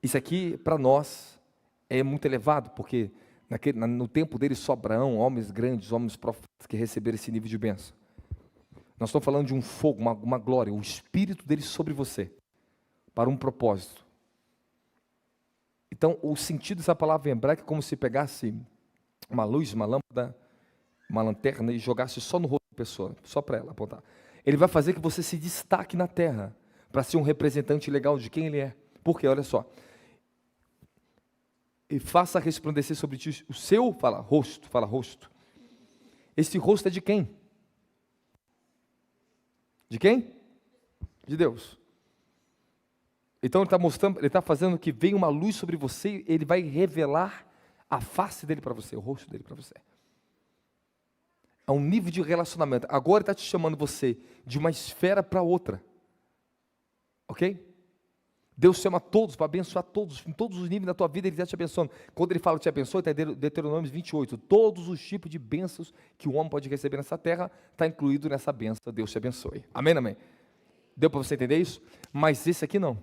Isso aqui, para nós, é muito elevado, porque no tempo dele só Abraão, homens grandes, homens profetas que receberam esse nível de bênção. Nós estamos falando de um fogo, uma glória, o Espírito dele sobre você, para um propósito. Então, o sentido dessa palavra em hebraico é como se pegasse uma luz, uma lâmpada, uma lanterna e jogasse só no rosto da pessoa, só para ela apontar. Ele vai fazer que você se destaque na terra, para ser um representante legal de quem ele é. Por quê? Olha só. E faça resplandecer sobre ti o seu, fala rosto. Esse rosto é de quem? De quem? De Deus. Então ele está mostrando, ele está fazendo que venha uma luz sobre você, ele vai revelar a face dele para você, o rosto dele para você. É um nível de relacionamento. Agora ele está te chamando você de uma esfera para outra. Ok? Deus chama todos para abençoar todos, em todos os níveis da tua vida, Ele está te abençoando. Quando Ele fala te abençoe, está em Deuteronômio 28, todos os tipos de bênçãos que o homem pode receber nessa terra, está incluído nessa bênção, Deus te abençoe. Amém, amém? Deu para você entender isso? Mas esse aqui não.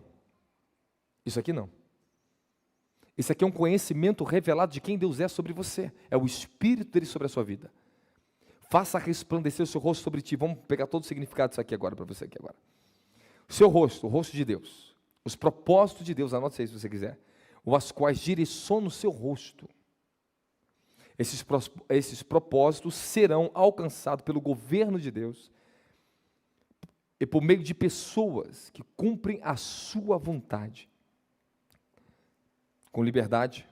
Isso aqui não. Isso aqui é um conhecimento revelado de quem Deus é sobre você. É o Espírito dele sobre a sua vida. Faça resplandecer o seu rosto sobre ti. Vamos pegar todo o significado disso aqui agora, para você aqui agora. O seu rosto, o rosto de Deus. Os propósitos de Deus, anote aí se você quiser, os quais direcionam o seu rosto. Esses propósitos serão alcançados pelo governo de Deus e por meio de pessoas que cumprem a sua vontade, com liberdade,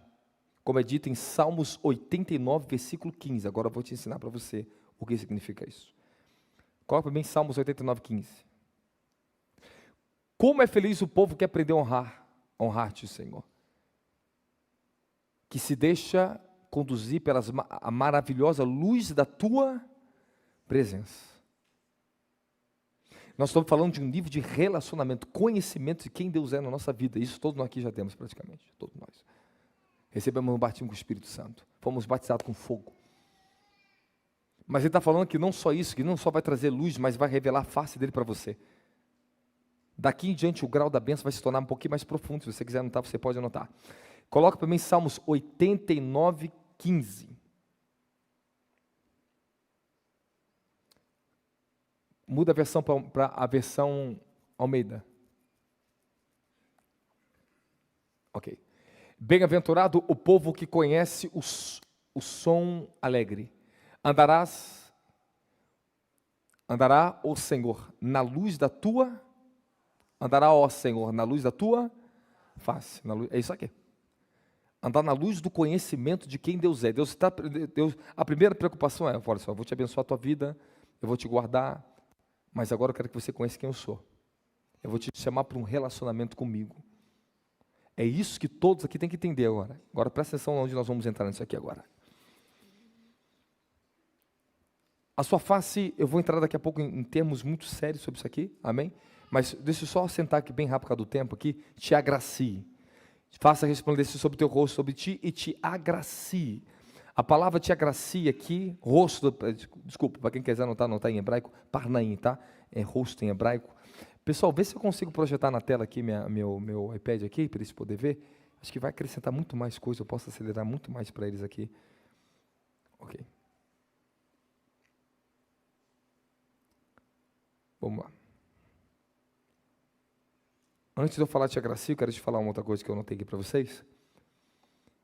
como é dito em Salmos 89, versículo 15. Agora eu vou te ensinar para você o que significa isso. Coloca para mim Salmos 89, 15. Como é feliz o povo que aprendeu a honrar-te, Senhor. Que se deixa conduzir pela a maravilhosa luz da tua presença. Nós estamos falando de um nível de relacionamento, conhecimento de quem Deus é na nossa vida. Isso todos nós aqui já temos praticamente, todos nós. Recebemos um batismo com o Espírito Santo, fomos batizados com fogo. Mas ele está falando que não só isso, que não só vai trazer luz, mas vai revelar a face dele para você. Daqui em diante o grau da bênção vai se tornar um pouquinho mais profundo. Se você quiser anotar, você pode anotar. Coloca para mim Salmos 89, 15. Muda a versão para a versão Almeida. Ok. Bem-aventurado o povo que conhece o som alegre. Andará o Senhor na luz da tua, andará, ó Senhor, na luz da tua face. É isso aqui. Andar na luz do conhecimento de quem Deus é. Deus, a primeira preocupação é, olha só, eu vou te abençoar a tua vida, eu vou te guardar, mas agora eu quero que você conheça quem eu sou. Eu vou te chamar para um relacionamento comigo. É isso que todos aqui têm que entender agora. Agora presta atenção onde nós vamos entrar nisso aqui agora. A sua face, eu vou entrar daqui a pouco em termos muito sérios sobre isso aqui, amém? Mas deixa eu só sentar aqui bem rápido por causa do tempo aqui, te agracie. Faça resplandecer sobre o teu rosto, sobre ti, e te agracie. A palavra te agracie aqui, rosto, desculpa, para quem quiser anotar em hebraico, parnaim, tá? É rosto em hebraico. Pessoal, vê se eu consigo projetar na tela aqui meu iPad aqui, para eles poderem ver. Acho que vai acrescentar muito mais coisa, eu posso acelerar muito mais para eles aqui. Ok. Vamos lá. Antes de eu falar de agracia, eu quero te falar uma outra coisa que eu notei aqui para vocês.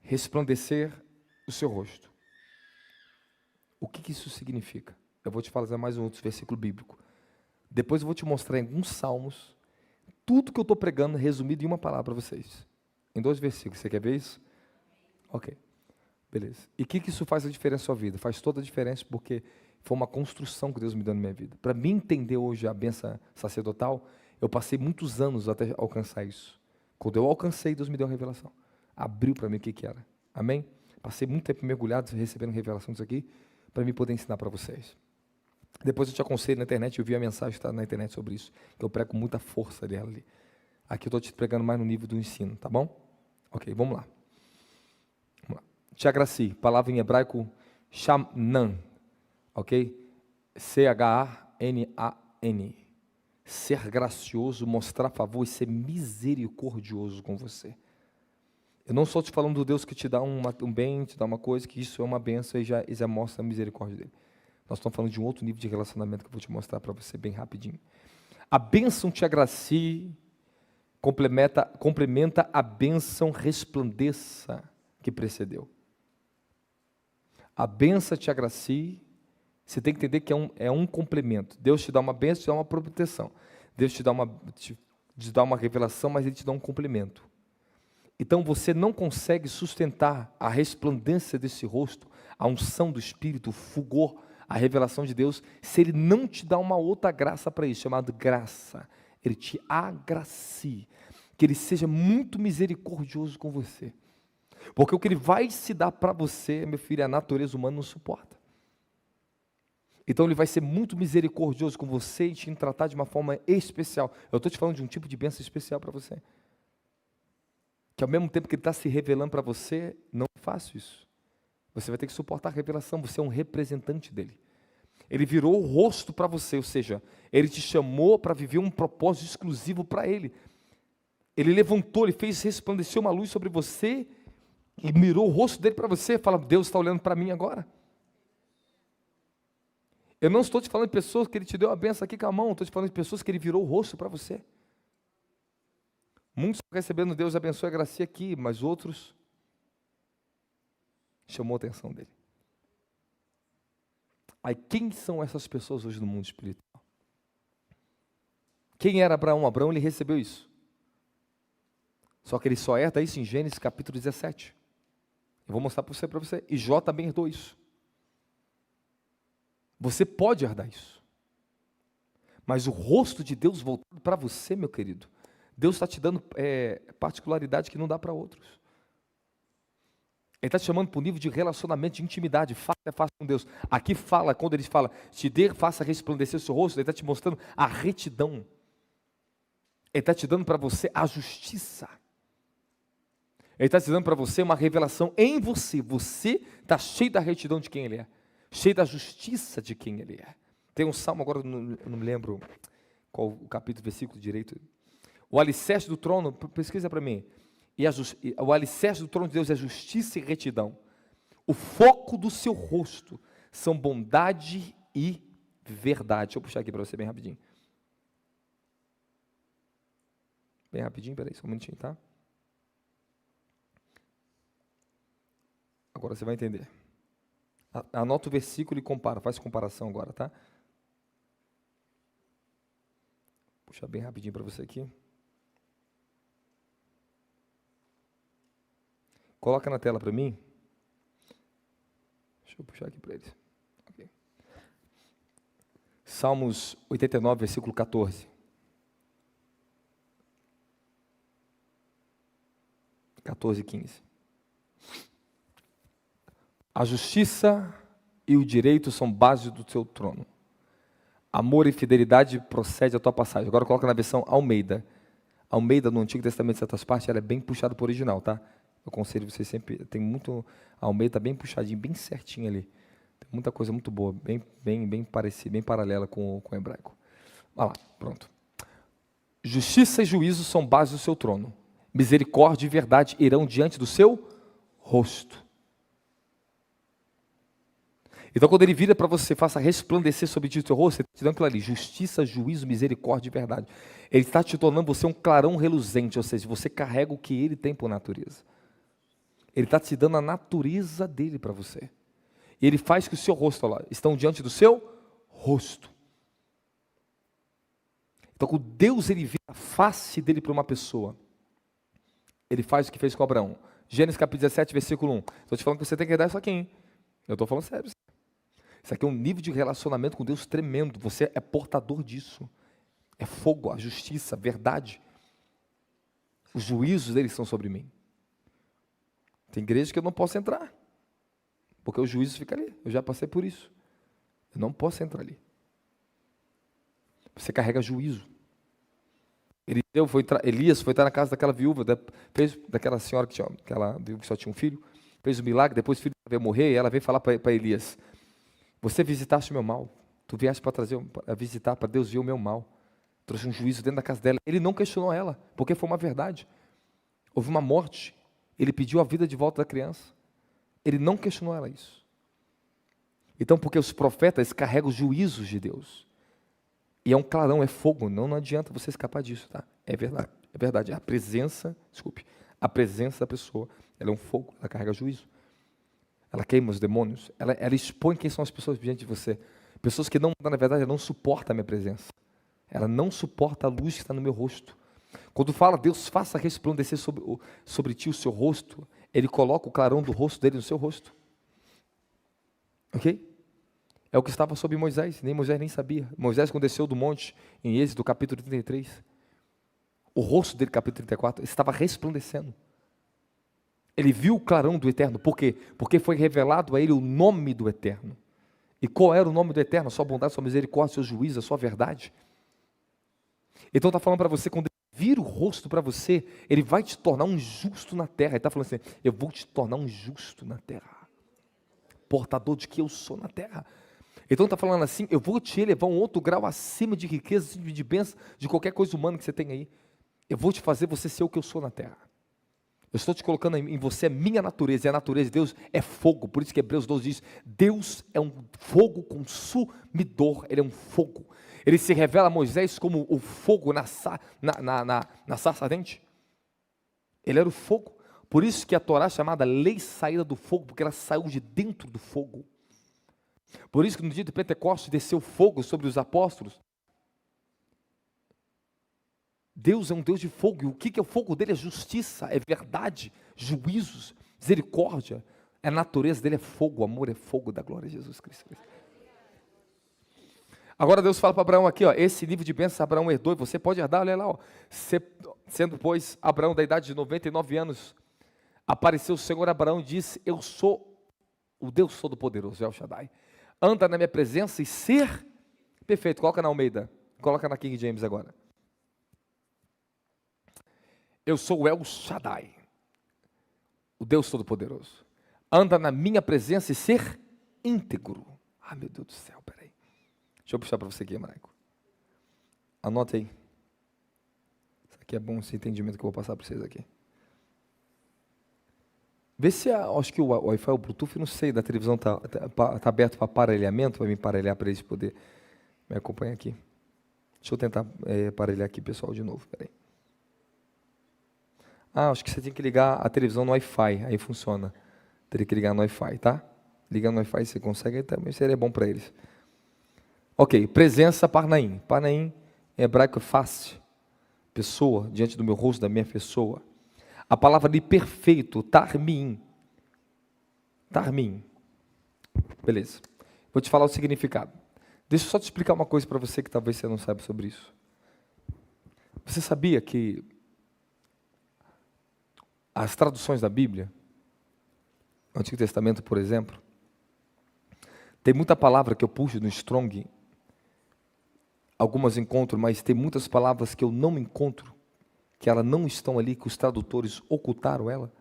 Resplandecer o seu rosto. O que isso significa? Eu vou te falar mais um outro versículo bíblico. Depois eu vou te mostrar em alguns salmos, tudo que eu estou pregando resumido em uma palavra para vocês. Em 2 versículos. Você quer ver isso? Ok. Beleza. E o que isso faz a diferença na sua vida? Faz toda a diferença porque foi uma construção que Deus me deu na minha vida. Para mim entender hoje a bênção sacerdotal, eu passei muitos anos até alcançar isso. Quando eu alcancei, Deus me deu uma revelação. Abriu para mim o que era. Amém? Passei muito tempo mergulhado, recebendo revelação disso aqui, para mim poder ensinar para vocês. Depois eu te aconselho na internet, eu vi a mensagem que está na internet sobre isso, que eu prego com muita força dela ali. Aqui eu estou te pregando mais no nível do ensino, tá bom? Ok, vamos lá. Te agracie, palavra em hebraico, shamnan, ok? C-H-A-N-A-N. Ser gracioso, mostrar favor e ser misericordioso com você. Eu não estou te falando do Deus que te dá um bem, te dá uma coisa, que isso é uma bênção e já mostra a misericórdia dele. Nós estamos falando de um outro nível de relacionamento que eu vou te mostrar para você bem rapidinho. A bênção te agracie, complementa a bênção resplandeça que precedeu. A bênção te agracie, você tem que entender que é um complemento. Deus te dá uma bênção, te dá uma proteção. Deus te dá uma revelação, mas Ele te dá um complemento. Então você não consegue sustentar a resplandência desse rosto, a unção do Espírito, o fulgor, a revelação de Deus, se Ele não te dá uma outra graça para isso, chamada graça. Ele te agracie, que Ele seja muito misericordioso com você. Porque o que Ele vai se dar para você, meu filho, a natureza humana não suporta. Então Ele vai ser muito misericordioso com você e te tratar de uma forma especial. Eu estou te falando de um tipo de bênção especial para você. Que ao mesmo tempo que Ele está se revelando para você, não é fácil isso. Você vai ter que suportar a revelação, você é um representante dEle. Ele virou o rosto para você, ou seja, Ele te chamou para viver um propósito exclusivo para Ele. Ele levantou, Ele fez resplandecer uma luz sobre você e mirou o rosto dEle para você e fala, Deus está olhando para mim agora. Eu não estou te falando de pessoas que Ele te deu a benção aqui com a mão, estou te falando de pessoas que Ele virou o rosto para você. Muitos estão recebendo Deus abençoe a graça aqui, mas outros chamou a atenção dele. Aí quem são essas pessoas hoje no mundo espiritual? Quem era Abraão? Abraão, ele recebeu isso. Só que ele só herda isso em Gênesis capítulo 17. Eu vou mostrar para você. E Jó também herdou isso. Você pode herdar isso. Mas o rosto de Deus voltado para você, meu querido, Deus está te dando particularidade que não dá para outros. Ele está te chamando para um nível de relacionamento, de intimidade, face a face com Deus. Aqui fala, quando ele fala, te dê, faça resplandecer o seu rosto, ele está te mostrando a retidão. Ele está te dando para você a justiça. Ele está te dando para você uma revelação em você. Você está cheio da retidão de quem Ele é. Cheio da justiça de quem Ele é. Tem um salmo, agora eu não me lembro qual o capítulo, versículo direito. O alicerce do trono, pesquisa para mim. O alicerce do trono de Deus é justiça e retidão. O foco do seu rosto são bondade e verdade. Deixa eu puxar aqui para você bem rapidinho. Bem rapidinho, peraí, só um minutinho, tá? Agora você vai entender. Anota o versículo e compara, faz comparação agora, tá? Vou puxar bem rapidinho para você aqui. Coloca na tela para mim. Deixa eu puxar aqui para eles. Okay. Salmos 89, versículo 14. 14 e 15. A justiça e o direito são base do teu trono. Amor e fidelidade procede da tua passagem. Agora coloca na versão Almeida. Almeida no Antigo Testamento, em certas partes, ela é bem puxada para o original, tá? Eu aconselho vocês sempre, tem muito, a Almeida está bem puxadinho, bem certinho ali. Tem muita coisa muito boa, bem parecida, bem paralela com o hebraico. Olha lá, pronto. Justiça e juízo são base do seu trono. Misericórdia e verdade irão diante do seu rosto. Então, quando ele vira para você, faça resplandecer sobre ti o teu rosto, ele está te dando aquilo ali, justiça, juízo, misericórdia e verdade. Ele está te tornando você um clarão reluzente, ou seja, você carrega o que ele tem por natureza. Ele está te dando a natureza dele para você. E ele faz que o seu rosto, olha lá, estão diante do seu rosto. Então, quando Deus ele vira a face dele para uma pessoa, ele faz o que fez com Abraão. Gênesis capítulo 17, versículo 1. Estou te falando que você tem que herdar isso aqui, hein? Eu estou falando sério. Isso aqui é um nível de relacionamento com Deus tremendo. Você é portador disso. É fogo, a justiça, a verdade. Os juízos deles são sobre mim. Tem igreja que eu não posso entrar. Porque os juízos ficam ali. Eu já passei por isso. Eu não posso entrar ali. Você carrega juízo. Elias foi estar na casa daquela viúva, daquela senhora que só tinha um filho. Fez o milagre, depois o filho veio morrer, e ela veio falar para Elias, você visitaste o meu mal, tu vieste para visitar, para Deus ver o meu mal, trouxe um juízo dentro da casa dela. Ele não questionou ela, porque foi uma verdade. Houve uma morte, ele pediu a vida de volta da criança, ele não questionou ela isso. Então, porque os profetas carregam os juízos de Deus, e é um clarão, é fogo, não adianta você escapar disso, tá? É verdade, a presença da pessoa, ela é um fogo, ela carrega juízo. Ela queima os demônios, ela expõe quem são as pessoas diante de você. Pessoas que, na verdade, não suportam a minha presença. Ela não suporta a luz que está no meu rosto. Quando fala, Deus faça resplandecer sobre ti o seu rosto, Ele coloca o clarão do rosto dele no seu rosto. Ok? É o que estava sobre Moisés, Moisés nem sabia. Moisés, quando desceu do monte, em Êxodo, capítulo 33, o rosto dele, capítulo 34, estava resplandecendo. Ele viu o clarão do Eterno. Por quê? Porque foi revelado a ele o nome do Eterno. E qual era o nome do Eterno? A sua bondade, a sua misericórdia, o seu juízo, a sua verdade. Então está falando para você, quando ele vira o rosto para você, ele vai te tornar um justo na terra. Ele está falando assim, eu vou te tornar um justo na terra. Portador de que eu sou na terra. Então está falando assim, eu vou te elevar um outro grau acima de riqueza, de bênção, de qualquer coisa humana que você tem aí. Eu vou te fazer você ser o que eu sou na terra. Eu estou te colocando em você a minha natureza, e a natureza de Deus é fogo. Por isso que Hebreus 12 diz, Deus é um fogo consumidor, Ele é um fogo. Ele se revela a Moisés como o fogo na sarça ardente. Ele era o fogo. Por isso que a Torá é chamada lei saída do fogo, porque ela saiu de dentro do fogo. Por isso que no dia de Pentecostes desceu fogo sobre os apóstolos. Deus é um Deus de fogo, e o que é o fogo dele? É justiça, é verdade, juízos, misericórdia. A natureza dele é fogo, o amor é fogo da glória de Jesus Cristo. Agora Deus fala para Abraão aqui, ó, esse nível de bênção Abraão herdou, e você pode herdar, olha lá, ó, sendo pois Abraão da idade de 99 anos, apareceu o Senhor a Abraão e disse: eu sou o Deus Todo-Poderoso, El Shaddai. Anda na minha presença e ser perfeito. Coloca na Almeida, coloca na King James agora. Eu sou o El Shaddai, o Deus Todo-Poderoso. Anda na minha presença e ser íntegro. Ah, meu Deus do céu, peraí. Deixa eu puxar para você aqui, Maraico. Anote aí. Isso aqui é bom, esse entendimento que eu vou passar para vocês aqui. Vê se, acho que o Wi-Fi, o Bluetooth, não sei, da televisão está aberto para aparelhamento, vai me aparelhar para eles poderem me acompanhar aqui. Deixa eu tentar aparelhar aqui, pessoal, de novo, peraí. Ah, acho que você tem que ligar a televisão no Wi-Fi, aí funciona. Teria que ligar no Wi-Fi, tá? Ligar no Wi-Fi, você consegue, aí também seria bom para eles. Ok, presença Parnaim. Parnaim, em hebraico, é face, pessoa, diante do meu rosto, da minha pessoa. A palavra de perfeito, tarmim. Tarmim. Beleza. Vou te falar o significado. Deixa eu só te explicar uma coisa para você que talvez você não saiba sobre isso. Você sabia que as traduções da Bíblia, no Antigo Testamento, por exemplo, tem muita palavra que eu puxo no Strong, algumas encontro, mas tem muitas palavras que eu não encontro, que elas não estão ali, que os tradutores ocultaram ela,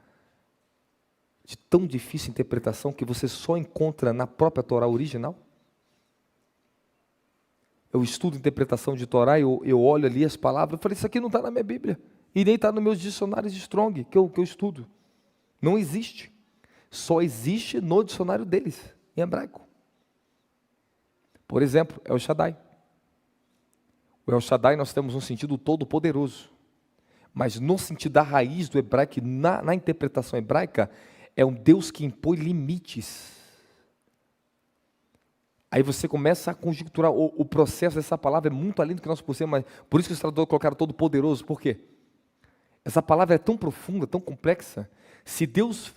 de tão difícil interpretação que você só encontra na própria Torá original. Eu estudo interpretação de Torá, eu olho ali as palavras, eu falei, isso aqui não está na minha Bíblia, e nem está nos meus dicionários de Strong, que eu estudo. Não existe. Só existe no dicionário deles, em hebraico. Por exemplo, El Shaddai. O El Shaddai nós temos um sentido todo-poderoso. Mas no sentido da raiz do hebraico, na interpretação hebraica, é um Deus que impõe limites. Aí você começa a conjecturar, o processo dessa palavra é muito além do que nós possamos, mas por isso que os tradutores colocaram todo-poderoso. Por quê? Essa palavra é tão profunda, tão complexa. Se Deus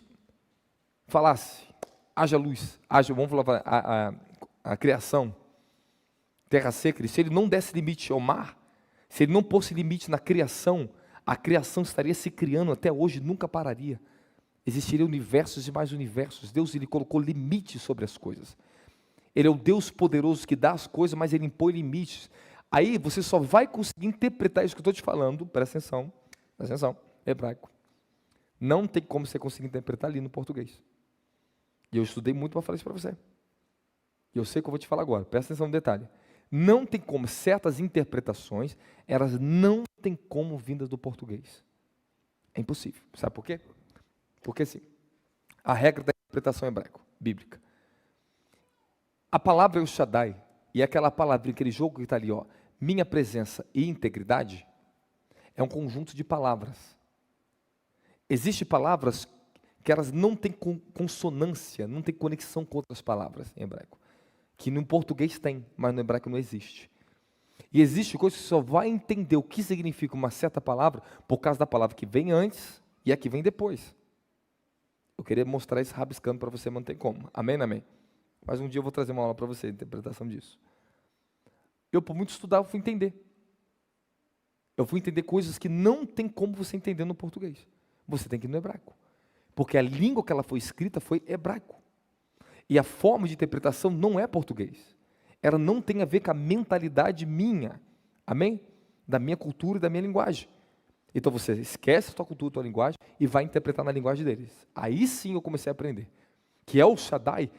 falasse, haja luz, vamos falar a criação, terra seca, se ele não desse limite ao mar, se ele não pôsse limite na criação, a criação estaria se criando até hoje, nunca pararia. Existiriam universos e mais universos. Deus, ele colocou limites sobre as coisas. Ele é o Deus poderoso que dá as coisas, mas ele impõe limites. Aí você só vai conseguir interpretar isso que eu estou te falando, presta atenção, hebraico. Não tem como você conseguir interpretar ali no português. E eu estudei muito para falar isso para você. E eu sei o que eu vou te falar agora, presta atenção no detalhe. Não tem como, certas interpretações, elas não têm como vindas do português. É impossível. Sabe por quê? Porque assim, a regra da interpretação hebraica, bíblica. A palavra El Shaddai, e aquela palavra, aquele jogo que está ali, ó, minha presença e integridade, é um conjunto de palavras. Existem palavras que elas não têm consonância, não têm conexão com outras palavras em hebraico. Que no português tem, mas no hebraico não existe. E existe coisa que só vai entender o que significa uma certa palavra por causa da palavra que vem antes e a que vem depois. Eu queria mostrar isso rabiscando para você, mas não tem como. Amém, amém? Mas um dia eu vou trazer uma aula para você, a interpretação disso. Eu, por muito estudar, eu fui entender. Eu fui entender coisas que não tem como você entender no português. Você tem que ir no hebraico. Porque a língua que ela foi escrita foi hebraico. E a forma de interpretação não é português. Ela não tem a ver com a mentalidade minha. Amém? Da minha cultura e da minha linguagem. Então você esquece a tua cultura, a tua linguagem e vai interpretar na linguagem deles. Aí sim eu comecei a aprender. Que é o Shaddai.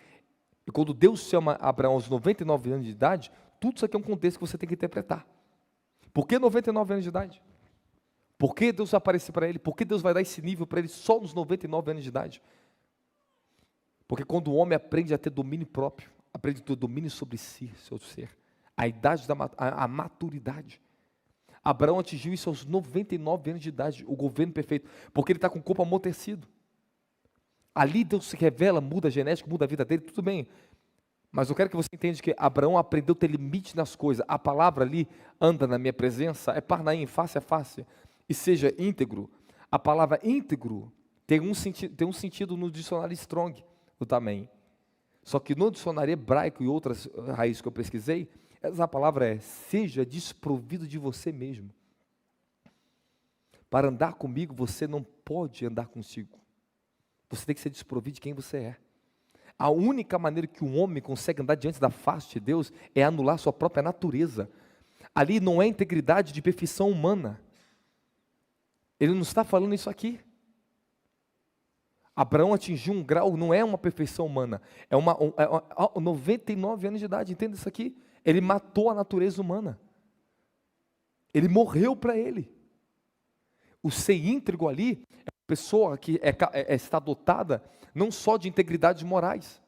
E quando Deus chama Abraão aos 99 anos de idade, tudo isso aqui é um contexto que você tem que interpretar. Por que 99 anos de idade? Por que Deus vai aparecer para ele? Por que Deus vai dar esse nível para ele só nos 99 anos de idade? Porque quando o homem aprende a ter domínio próprio, aprende a ter domínio sobre si, seu ser, a idade a maturidade. Abraão atingiu isso aos 99 anos de idade, o governo perfeito, porque ele está com o corpo amortecido. Ali Deus se revela, muda a genética, muda a vida dele, tudo bem. Mas eu quero que você entenda que Abraão aprendeu a ter limite nas coisas. A palavra ali, anda na minha presença, é parnaim, face a face, e seja íntegro. A palavra íntegro tem um sentido no dicionário Strong, do Tamém. Só que no dicionário hebraico e outras raízes que eu pesquisei, essa palavra é, seja desprovido de você mesmo. Para andar comigo, você não pode andar consigo. Você tem que ser desprovido de quem você é. A única maneira que um homem consegue andar diante da face de Deus é anular sua própria natureza. Ali não é integridade de perfeição humana. Ele não está falando isso aqui. Abraão atingiu um grau, não é uma perfeição humana, é 99 anos de idade, entenda isso aqui? Ele matou a natureza humana. Ele morreu para ele. O ser íntegro ali é uma pessoa que está dotada não só de integridades morais,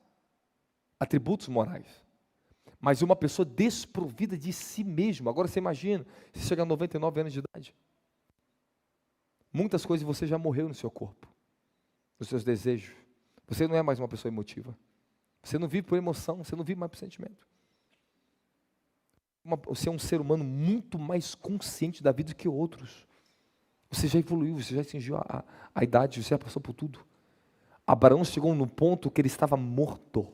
atributos morais, mas uma pessoa desprovida de si mesmo. Agora você imagina, você chega a 99 anos de idade. Muitas coisas você já morreu no seu corpo, nos seus desejos. Você não é mais uma pessoa emotiva. Você não vive por emoção, você não vive mais por sentimento. Você é um ser humano muito mais consciente da vida do que outros. Você já evoluiu, você já atingiu a idade, você já passou por tudo. Abraão chegou no ponto que ele estava morto.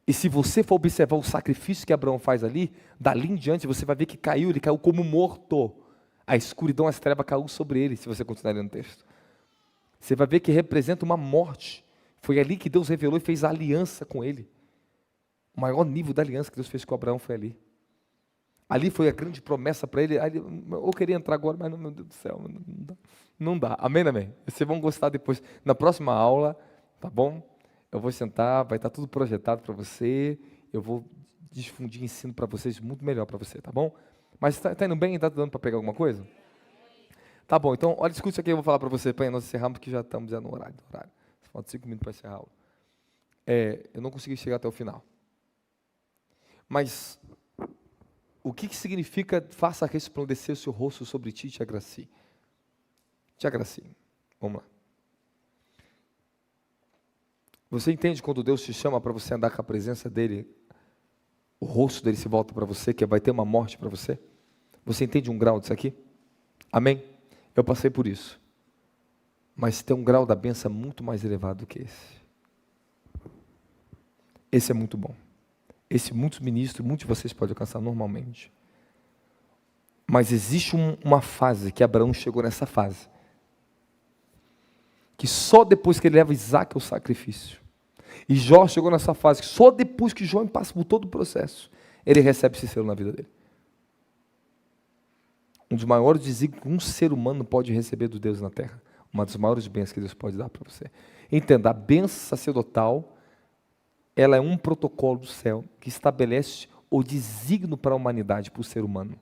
E se você for observar o sacrifício que Abraão faz ali, dali em diante você vai ver que ele caiu como morto. A escuridão, as trevas caiu sobre ele, se você continuar lendo o texto. Você vai ver que representa uma morte. Foi ali que Deus revelou e fez a aliança com ele. O maior nível da aliança que Deus fez com Abraão foi ali. Ali foi a grande promessa para ele. Eu queria entrar agora, mas meu Deus do céu, não dá. Amém, amém? Vocês vão gostar depois. Na próxima aula, tá bom? Eu vou sentar, vai estar tudo projetado para você. Eu vou difundir ensino para vocês, muito melhor para você, tá bom? Mas está indo bem? Está dando para pegar alguma coisa? Tá bom, então, olha, escute isso aqui, eu vou falar para você, para nós encerrarmos, porque já estamos no horário. Falta 5 minutos para encerrar a aula. Eu não consegui chegar até o final. Mas, o que significa, faça resplandecer o seu rosto sobre ti e te agracie? Te agracie. Vamos lá. Você entende quando Deus te chama para você andar com a presença dEle, o rosto dEle se volta para você, que vai ter uma morte para você? Você entende um grau disso aqui? Amém? Eu passei por isso. Mas tem um grau da bênção muito mais elevado do que esse. Esse é muito bom. Esse muitos ministros, muitos de vocês podem alcançar normalmente. Mas existe uma fase, que Abraão chegou nessa fase, que só depois que ele leva Isaac ao sacrifício, e Jó chegou nessa fase, que só depois que Jó passa por todo o processo, ele recebe esse selo na vida dele. Um dos maiores desígnios que um ser humano pode receber do Deus na terra. Uma das maiores bênçãos que Deus pode dar para você. Entenda, a bênção sacerdotal, ela é um protocolo do céu que estabelece o desígnio para a humanidade, para o ser humano.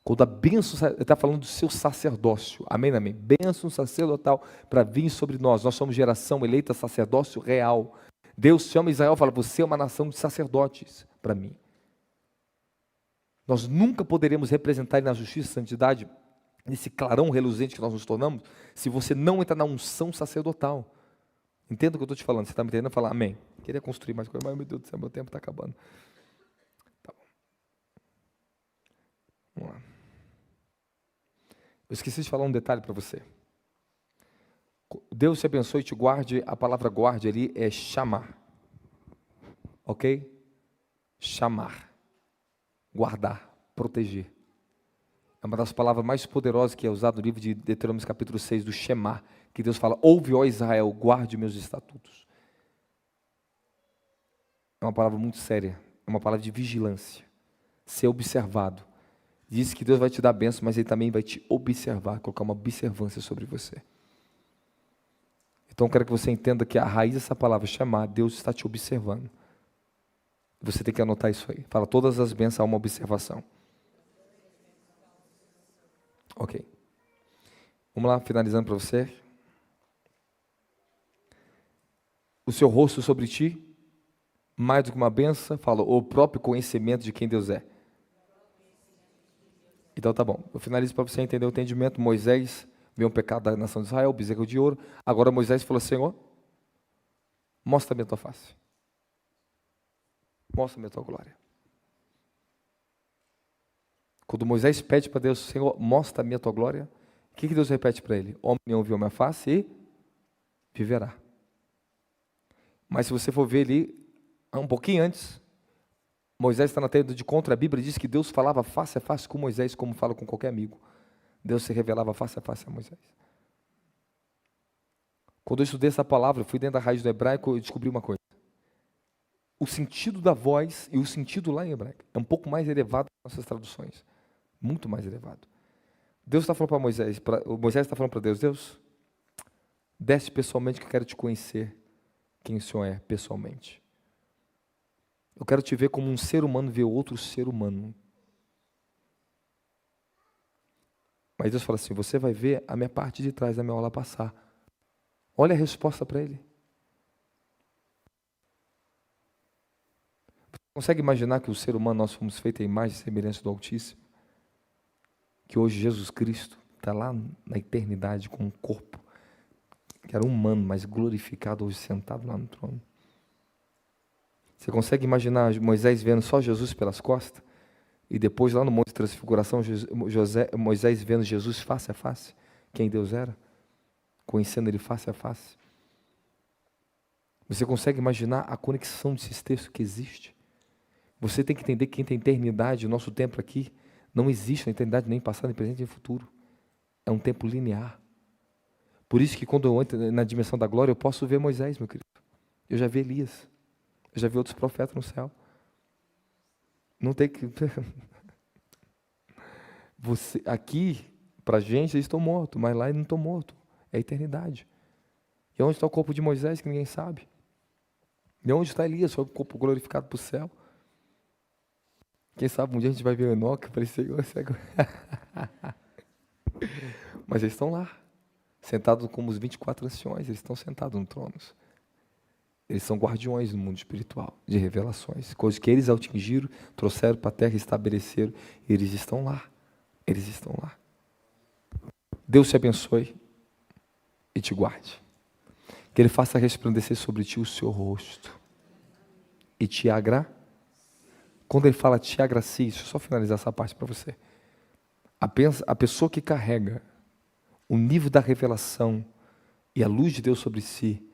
Quando a bênção, ele está falando do seu sacerdócio, amém, amém? Bênção sacerdotal para vir sobre nós. Nós somos geração eleita, sacerdócio real. Deus chama Israel e fala, você é uma nação de sacerdotes para mim. Nós nunca poderemos representar ele na justiça e santidade, nesse clarão reluzente que nós nos tornamos, se você não entrar na unção sacerdotal. Entenda o que eu estou te falando, você está me entendendo? Falar amém. Queria construir mais coisa, mas meu Deus do céu, meu tempo está acabando. Tá bom. Vamos lá. Eu esqueci de falar um detalhe para você. Deus te abençoe e te guarde, a palavra guarde ali é chamar. Ok? Chamar. Guardar, proteger. É uma das palavras mais poderosas que é usada no livro de Deuteronômio capítulo 6, do Shema, que Deus fala, ouve, ó Israel, guarde meus estatutos. É uma palavra muito séria, é uma palavra de vigilância, ser observado. Diz que Deus vai te dar bênção, mas Ele também vai te observar, colocar uma observância sobre você. Então eu quero que você entenda que a raiz dessa palavra, chamar, Deus está te observando. Você tem que anotar isso aí. Fala, todas as bênçãos há uma observação. Ok. Vamos lá, finalizando para você. O seu rosto sobre ti, mais do que uma bênção, fala, o próprio conhecimento de quem Deus é. Então tá bom. Eu finalizo para você entender o entendimento. Moisés viu um pecado da nação de Israel, bezerro de ouro. Agora Moisés falou, Senhor, mostra-me a tua face. Mostra-me a tua glória. Quando Moisés pede para Deus, Senhor, mostra-me a tua glória, o que Deus repete para ele? Homem nenhum viu a minha face e viverá. Mas se você for ver ali, um pouquinho antes, Moisés está na tenda de contra, a Bíblia diz que Deus falava face a face com Moisés, como fala com qualquer amigo. Deus se revelava face a face a Moisés. Quando eu estudei essa palavra, fui dentro da raiz do hebraico, eu descobri uma coisa. O sentido da voz e o sentido lá em hebraico é um pouco mais elevado que nossas traduções. Muito mais elevado. Deus está falando para Moisés, Moisés está falando para Deus, Deus, desce pessoalmente que eu quero te conhecer quem o Senhor é pessoalmente. Eu quero te ver como um ser humano vê outro ser humano. Mas Deus fala assim, você vai ver a minha parte de trás da minha aula passar. Olha a resposta para ele. Você consegue imaginar que o ser humano, nós fomos feitos à imagem e semelhança do Altíssimo? Que hoje Jesus Cristo está lá na eternidade com um corpo, que era humano, mas glorificado, hoje sentado lá no trono. Você consegue imaginar Moisés vendo só Jesus pelas costas? E depois lá no Monte de Transfiguração, Moisés vendo Jesus face a face, quem Deus era? Conhecendo Ele face a face. Você consegue imaginar a conexão desses textos que existe? Você tem que entender que entre a eternidade, o nosso tempo aqui, não existe na eternidade nem passado, nem presente, nem futuro. É um tempo linear. Por isso que quando eu entro na dimensão da glória, eu posso ver Moisés, meu querido. Eu já vi Elias. Eu já vi outros profetas no céu. Não tem que... Você, aqui, para a gente, eles estão mortos, mas lá eles não estão mortos. É a eternidade. E onde está o corpo de Moisés, que ninguém sabe? E onde está Elias, o corpo glorificado para o céu? Quem sabe um dia a gente vai ver o Enoque, parecer igual esse agora. Mas eles estão lá, sentados como os 24 anciões, eles estão sentados no trono. Eles são guardiões do mundo espiritual, de revelações. Coisas que eles atingiram, trouxeram para a terra, estabeleceram. Eles estão lá. Eles estão lá. Deus te abençoe e te guarde. Que Ele faça resplandecer sobre ti o seu rosto. E te agracie. Quando Ele fala te agracie, deixa eu só finalizar essa parte para você. A pessoa que carrega o nível da revelação e a luz de Deus sobre si,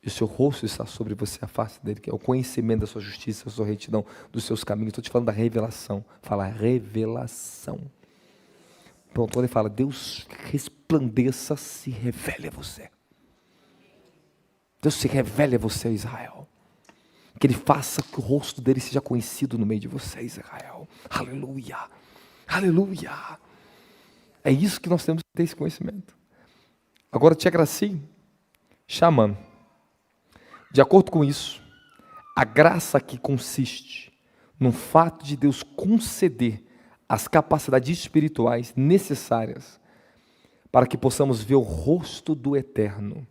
e o seu rosto está sobre você, a face dele, que é o conhecimento da sua justiça, da sua retidão, dos seus caminhos. Estou te falando da revelação. Fala revelação. Pronto, quando ele fala, Deus resplandeça, se revele a você. Deus se revele a você, Israel. Que Ele faça que o rosto dele seja conhecido no meio de você, Israel. Aleluia. Aleluia. É isso que nós temos que ter esse conhecimento. Agora te agracie, chamando. De acordo com isso, a graça que consiste no fato de Deus conceder as capacidades espirituais necessárias para que possamos ver o rosto do Eterno,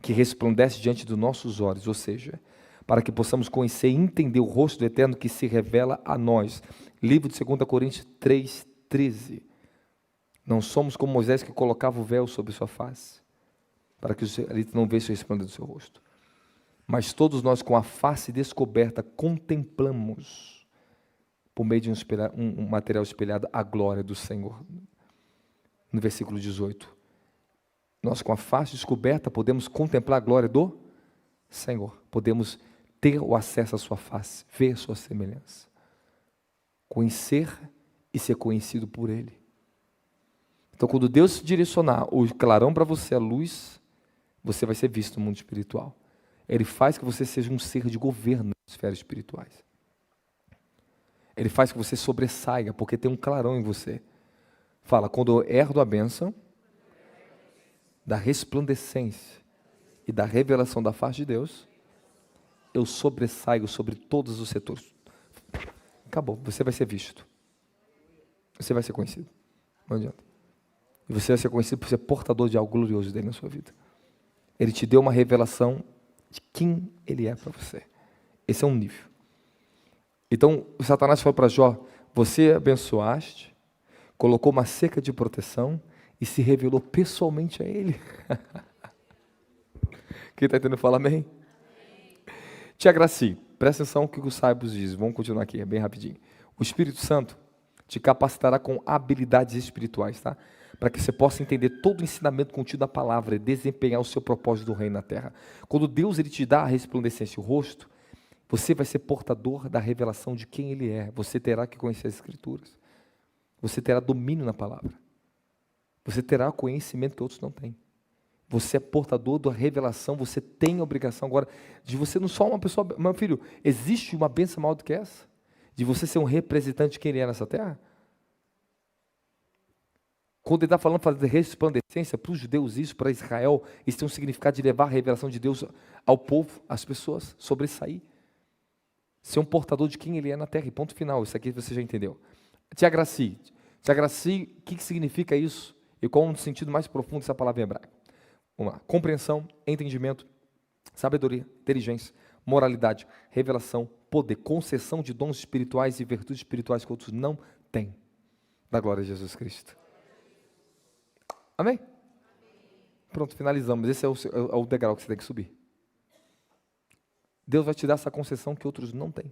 que resplandece diante dos nossos olhos, ou seja, para que possamos conhecer e entender o rosto do Eterno que se revela a nós. Livro de 2 Coríntios 3:13. Não somos como Moisés que colocava o véu sobre sua face, para que os israelitas não vejam o resplendor do seu rosto. Mas todos nós, com a face descoberta, contemplamos, por meio de um material espelhado, a glória do Senhor. No versículo 18. Nós, com a face descoberta, podemos contemplar a glória do Senhor. Podemos ter o acesso à sua face, ver a sua semelhança. Conhecer e ser conhecido por Ele. Então, quando Deus direcionar o clarão para você, a luz, você vai ser visto no mundo espiritual. Ele faz que você seja um ser de governo nas esferas espirituais. Ele faz que você sobressaia, porque tem um clarão em você. Fala, quando eu herdo a bênção da resplandecência e da revelação da face de Deus, eu sobressaio sobre todos os setores. Acabou, você vai ser visto. Você vai ser conhecido. Não adianta. E você vai ser conhecido por ser portador de algo glorioso dele na sua vida. Ele te deu uma revelação de quem Ele é para você. Esse é um nível. Então, o Satanás falou para Jó, você abençoaste, colocou uma cerca de proteção e se revelou pessoalmente a Ele. Quem está entendendo, fala amém. Te agracie. Presta atenção no que os sábios dizem. Vamos continuar aqui, bem rapidinho. O Espírito Santo te capacitará com habilidades espirituais, tá? Para que você possa entender todo o ensinamento contido na palavra e desempenhar o seu propósito do reino na terra. Quando Deus ele te dá a resplandecência, o rosto, você vai ser portador da revelação de quem Ele é. Você terá que conhecer as Escrituras. Você terá domínio na palavra. Você terá conhecimento que outros não têm. Você é portador da revelação, você tem a obrigação agora de você não só uma pessoa... Meu filho, existe uma bênção maior do que essa? De você ser um representante de quem ele é nessa terra? Quando ele está falando de fazer resplandecência para os judeus, isso para Israel, isso tem um significado de levar a revelação de Deus ao povo, às pessoas, sobressair. Ser um portador de quem ele é na terra, e ponto final. Isso aqui você já entendeu. Te agracie. Te agracie, o que significa isso? E qual é o sentido mais profundo dessa palavra em hebraico? Vamos lá. Compreensão, entendimento, sabedoria, inteligência, moralidade, revelação, poder, concessão de dons espirituais e virtudes espirituais que outros não têm. Da glória de Jesus Cristo. Amém? Pronto, finalizamos. Esse é o degrau que você tem que subir. Deus vai te dar essa concessão que outros não têm.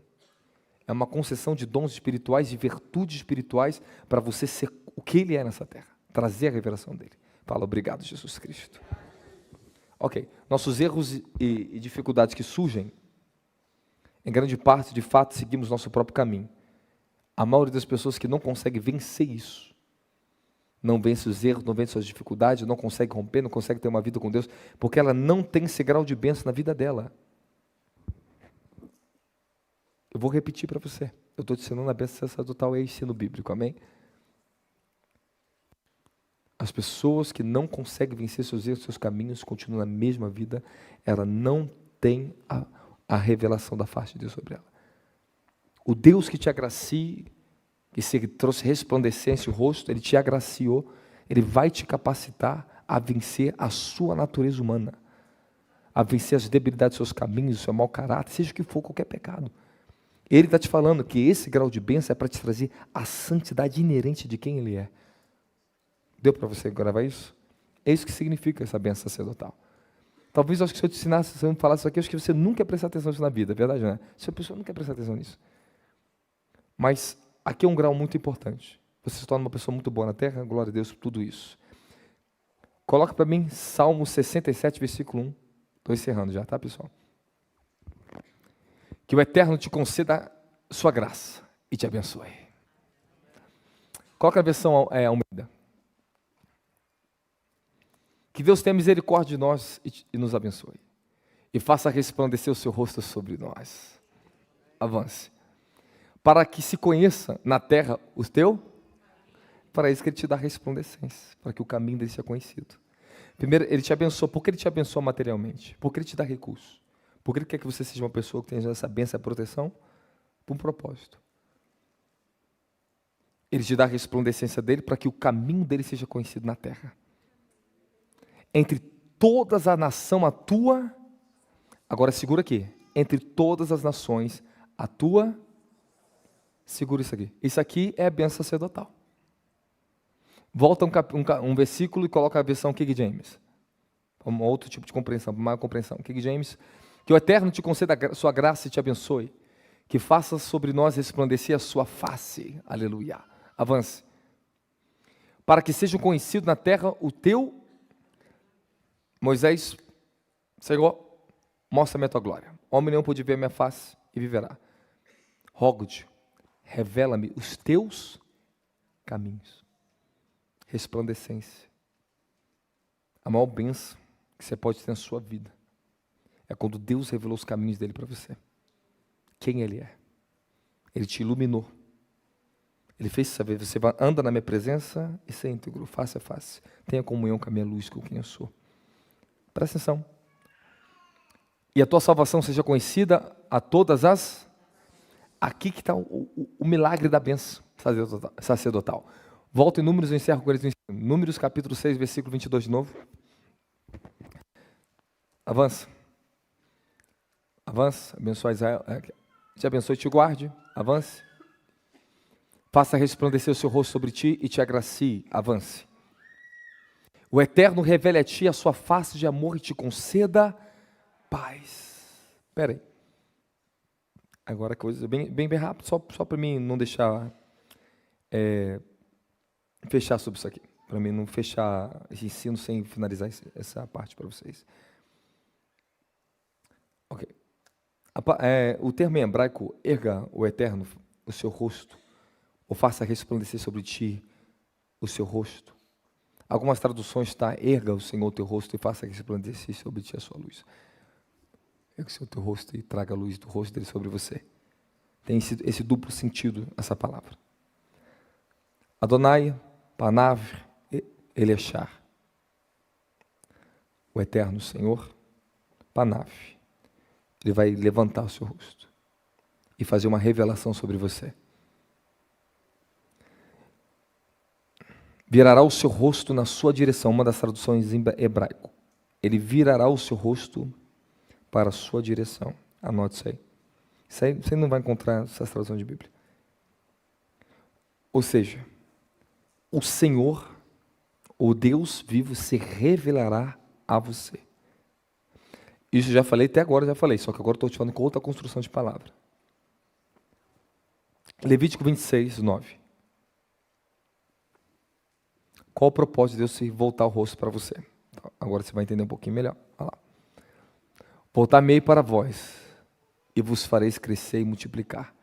É uma concessão de dons espirituais e virtudes espirituais para você ser o que Ele é nessa terra. Trazer a revelação dEle. Fala, obrigado, Jesus Cristo. Ok, nossos erros e dificuldades que surgem, em grande parte, de fato, seguimos nosso próprio caminho. A maioria das pessoas que não consegue vencer isso, não vence os erros, não vence as dificuldades, não consegue romper, não consegue ter uma vida com Deus, porque ela não tem esse grau de bênção na vida dela. Eu vou repetir para você. Eu estou te ensinando a bênção sacerdotal, é ensino bíblico, amém? As pessoas que não conseguem vencer seus erros, seus caminhos, continuam na mesma vida, ela não tem a revelação da face de Deus sobre ela. O Deus que te agracie, que se trouxe resplandecência o rosto, Ele te agraciou, Ele vai te capacitar a vencer a sua natureza humana, a vencer as debilidades dos seus caminhos, o seu mau caráter, seja o que for, qualquer pecado. Ele está te falando que esse grau de bênção é para te trazer a santidade inerente de quem Ele é. Deu para você gravar isso? É isso que significa essa bênção sacerdotal. Talvez, eu acho que se eu te ensinasse, se eu me falasse isso aqui, eu acho que você nunca ia prestar atenção nisso na vida, é verdade, né? Se a pessoa nunca ia prestar atenção nisso. Mas aqui é um grau muito importante. Você se torna uma pessoa muito boa na terra, glória a Deus por tudo isso. Coloca para mim Salmo 67, versículo 1. Estou encerrando já, tá, pessoal? Que o Eterno te conceda sua graça e te abençoe. Coloca a versão Almeida. Que Deus tenha misericórdia de nós e nos abençoe. E faça resplandecer o seu rosto sobre nós. Avance. Para que se conheça na terra o teu, para isso que Ele te dá resplandecência, para que o caminho dele seja conhecido. Primeiro, Ele te abençoa. Por que Ele te abençoa materialmente? Porque Ele te dá recursos. Porque Ele quer que você seja uma pessoa que tenha essa bênção e proteção por um propósito. Ele te dá a resplandecência dele para que o caminho dele seja conhecido na terra. Entre todas as nações a tua, agora segura aqui, entre todas as nações a tua, segura isso aqui. Isso aqui é a bênção sacerdotal. Volta um versículo e coloca a versão King James. Um outro tipo de compreensão, maior compreensão. King James, que o Eterno te conceda a sua graça e te abençoe, que faça sobre nós resplandecer a sua face. Aleluia. Avance. Para que seja conhecido na terra o teu... Moisés, Senhor, mostra-me a tua glória. Homem nenhum pode ver a minha face e viverá. Rogo-te, revela-me os teus caminhos. Resplandecência. A maior bênção que você pode ter na sua vida é quando Deus revelou os caminhos dele para você. Quem Ele é. Ele te iluminou. Ele fez saber, você anda na minha presença e ser íntegro, face a face. Tenha comunhão com a minha luz, com quem eu sou. Presta atenção. E a tua salvação seja conhecida a todas as... Aqui que está o milagre da bênção sacerdotal. Volta em Números, eu encerro com eles. Números capítulo 6, versículo 22 de novo. Avança. Avança. Abençoa Israel. Te abençoe e te guarde. Avance. Faça resplandecer o seu rosto sobre ti e te agracie. Avance. O Eterno revele a ti a sua face de amor e te conceda paz. Espera aí. Agora coisa bem rápido, só para mim não deixar fechar sobre isso aqui. Para mim não fechar esse ensino sem finalizar essa parte para vocês. Ok. O termo em hebraico, erga o Eterno o seu rosto, ou faça resplandecer sobre ti o seu rosto. Algumas traduções está, erga o Senhor o teu rosto e faça que resplandeça sobre ti a sua luz. Erga o Senhor o teu rosto e traga a luz do rosto dele sobre você. Tem esse duplo sentido, essa palavra. Adonai, Panav, Elechar. O eterno Senhor, Panav. Ele vai levantar o seu rosto e fazer uma revelação sobre você. Virará o seu rosto na sua direção, uma das traduções em hebraico. Ele virará o seu rosto para a sua direção. Anote isso aí. Isso aí você não vai encontrar essas traduções de Bíblia. Ou seja, o Senhor, o Deus vivo, se revelará a você. Isso eu já falei, até agora já falei, só que agora estou te falando com outra construção de palavra. Levítico 26, 9. Qual o propósito de Deus se voltar o rosto para você? Então, agora você vai entender um pouquinho melhor. Olha lá. Voltar-me-ei para vós, e vos fareis crescer e multiplicar,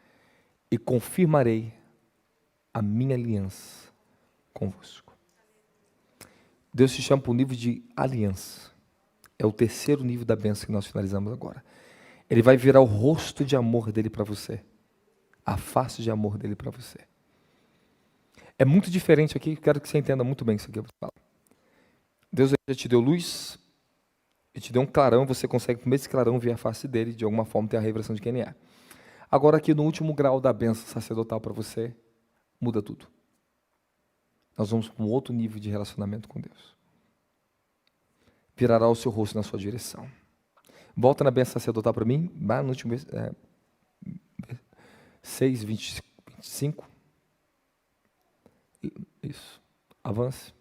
e confirmarei a minha aliança convosco. Deus te chama para o nível de aliança. É o terceiro nível da bênção que nós finalizamos agora. Ele vai virar o rosto de amor dele para você. A face de amor dele para você. É muito diferente aqui, quero que você entenda muito bem isso aqui. Deus já te deu luz, ele te deu um clarão, você consegue, com esse clarão, ver a face dele, de alguma forma ter a revelação de quem ele é. Agora aqui no último grau da bênção sacerdotal para você, muda tudo. Nós vamos para um outro nível de relacionamento com Deus. Virará o seu rosto na sua direção. Volta na bênção sacerdotal para mim, lá no último 6, 25. Isso. Avance.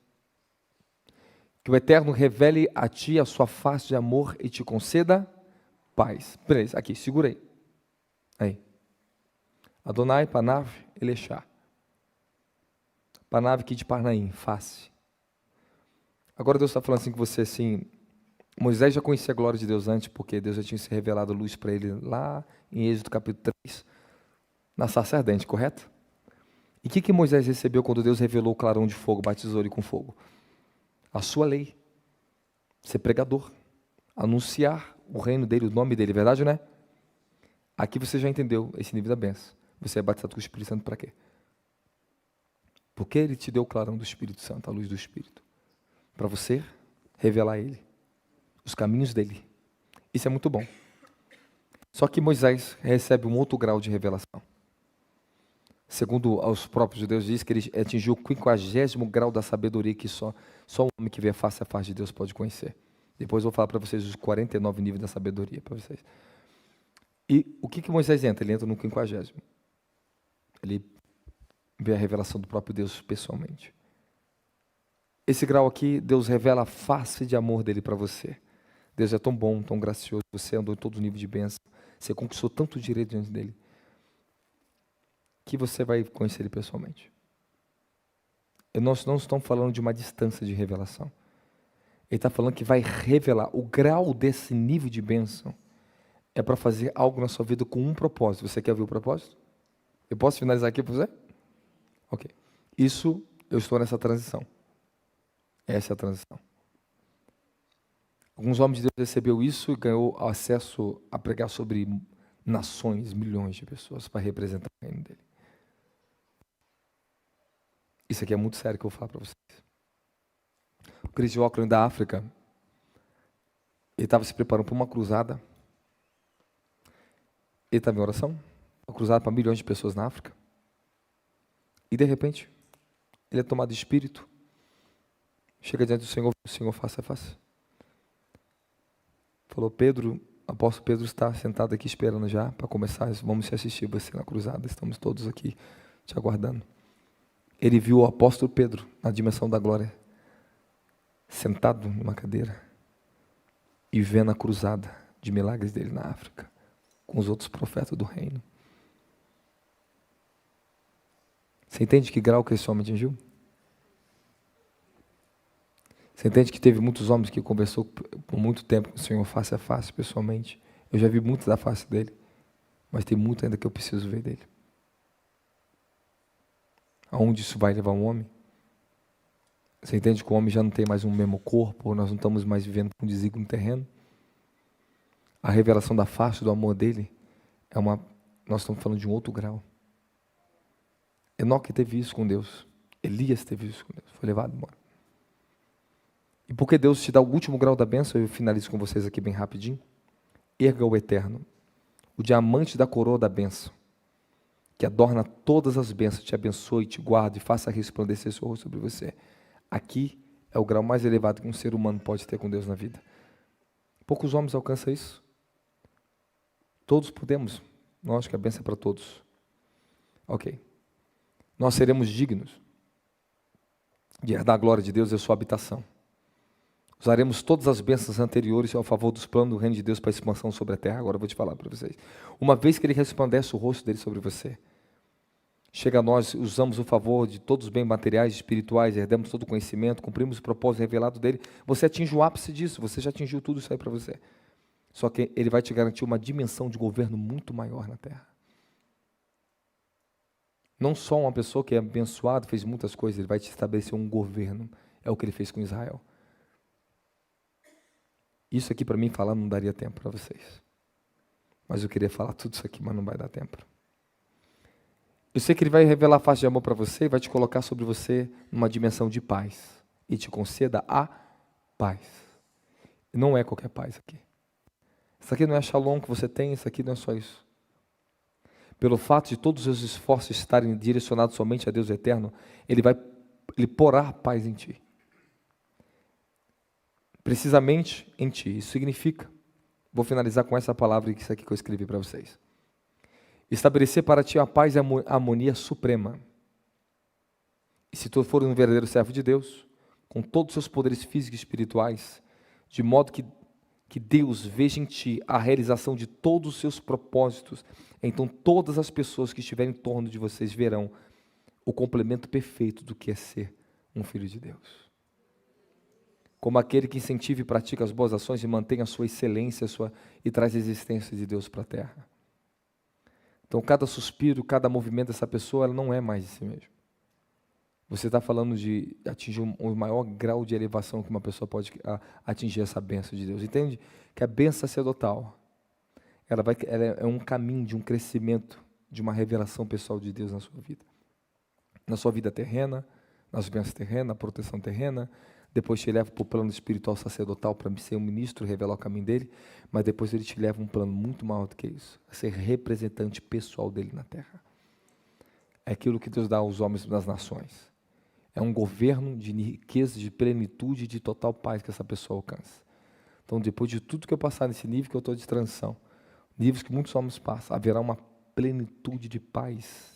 Que o Eterno revele a ti a sua face de amor e te conceda paz. Beleza, aqui, segurei. Aí. Adonai, Panav, Elechá. Panav, aqui de Parnaim, face. Agora Deus está falando assim com você, assim, Moisés já conhecia a glória de Deus antes, porque Deus já tinha se revelado luz para ele lá em Êxodo capítulo 3, na sarça ardente, correto? E o que Moisés recebeu quando Deus revelou o clarão de fogo, batizou ele com fogo? A sua lei. Ser pregador. Anunciar o reino dele, o nome dele, verdade ou não é? Aqui você já entendeu esse nível da bênção. Você é batizado com o Espírito Santo para quê? Porque ele te deu o clarão do Espírito Santo, a luz do Espírito. Para você revelar a ele. Os caminhos dele. Isso é muito bom. Só que Moisés recebe um outro grau de revelação. Segundo os próprios judeus, diz que ele atingiu o 50º grau da sabedoria que só um homem que vê face a face de Deus pode conhecer. Depois eu vou falar para vocês os 49 níveis da sabedoria para vocês. E o que Moisés entra? Ele entra no 50º. Ele vê a revelação do próprio Deus pessoalmente. Esse grau aqui, Deus revela a face de amor dele para você. Deus é tão bom, tão gracioso, você andou em todo o nível de bênção, você conquistou tanto direito diante dele, que você vai conhecer ele pessoalmente. E nós não estamos falando de uma distância de revelação. Ele está falando que vai revelar. O grau desse nível de bênção é para fazer algo na sua vida com um propósito. Você quer ver o propósito? Eu posso finalizar aqui para você? Ok. Isso, eu estou nessa transição. Essa é a transição. Alguns homens de Deus recebeu isso e ganhou acesso a pregar sobre nações, milhões de pessoas para representar o reino dele. Isso aqui é muito sério que eu vou falar para vocês. O Chris de Auckland da África, ele estava se preparando para uma cruzada. Ele estava em oração, uma cruzada para milhões de pessoas na África. E de repente, ele é tomado de espírito, chega diante do Senhor, o Senhor face a face. Falou, Pedro, o apóstolo Pedro está sentado aqui esperando já para começar, vamos se assistir você na cruzada, estamos todos aqui te aguardando. Ele viu o apóstolo Pedro, na dimensão da glória, sentado numa cadeira e vendo a cruzada de milagres dele na África, com os outros profetas do reino. Você entende que grau que esse homem atingiu? Você entende que teve muitos homens que conversou por muito tempo com o Senhor face a face, pessoalmente. Eu já vi muito da face dele, mas tem muito ainda que eu preciso ver dele. Aonde isso vai levar um homem? Você entende que o homem já não tem mais um mesmo corpo, nós não estamos mais vivendo com desígnio terreno? A revelação da face do amor dele nós estamos falando de um outro grau. Enoque teve isso com Deus. Elias teve isso com Deus. Foi levado embora. E porque Deus te dá o último grau da bênção, eu finalizo com vocês aqui bem rapidinho. Erga o eterno, o diamante da coroa da bênção, que adorna todas as bênçãos, te abençoe, te guarde e faça resplandecer seu rosto sobre você. Aqui é o grau mais elevado que um ser humano pode ter com Deus na vida. Poucos homens alcançam isso. Todos podemos. Não acho que a bênção é para todos. Ok. Nós seremos dignos de herdar a glória de Deus e a sua habitação. Usaremos todas as bênçãos anteriores ao favor dos planos do reino de Deus para a expansão sobre a terra. Agora eu vou te falar para vocês. Uma vez que Ele resplandece o rosto dele sobre você, chega a nós, usamos o favor de todos os bens materiais e espirituais, herdamos todo o conhecimento, cumprimos o propósito revelado dele, você atinge o ápice disso, você já atingiu tudo isso aí para você. Só que Ele vai te garantir uma dimensão de governo muito maior na terra. Não só uma pessoa que é abençoada, fez muitas coisas, Ele vai te estabelecer um governo. É o que Ele fez com Israel. Isso aqui para mim falar não daria tempo para vocês. Mas eu queria falar tudo isso aqui, mas não vai dar tempo. Eu sei que Ele vai revelar a face de amor para você e vai te colocar sobre você numa dimensão de paz. E te conceda a paz. Não é qualquer paz aqui. Isso aqui não é shalom que você tem, isso aqui não é só isso. Pelo fato de todos os seus esforços estarem direcionados somente a Deus eterno, Ele porá paz em ti. Precisamente em ti. Isso significa, vou finalizar com essa palavra que isso aqui que eu escrevi para vocês. Estabelecer para ti a paz e a harmonia suprema. E se tu for um verdadeiro servo de Deus, com todos os seus poderes físicos e espirituais, de modo que Deus veja em ti a realização de todos os seus propósitos, então todas as pessoas que estiverem em torno de vocês verão o complemento perfeito do que é ser um filho de Deus. Como aquele que incentiva e pratica as boas ações e mantém a sua excelência e traz a existência de Deus para a terra. Então, cada suspiro, cada movimento dessa pessoa, ela não é mais de si mesma. Você está falando de atingir o maior grau de elevação que uma pessoa pode atingir essa bênção de Deus. Entende? Que a bênção sacerdotal, ela é um caminho de um crescimento, de uma revelação pessoal de Deus na sua vida. Na sua vida terrena, nas bênçãos terrenas, na proteção terrena. Depois te leva para o plano espiritual sacerdotal para ser um ministro, revelar o caminho dele. Mas depois ele te leva a um plano muito maior do que isso. A ser representante pessoal dele na terra. É aquilo que Deus dá aos homens das nações. É um governo de riqueza, de plenitude e de total paz que essa pessoa alcança. Então, depois de tudo que eu passar nesse nível que eu estou de transição, níveis que muitos homens passam, haverá uma plenitude de paz.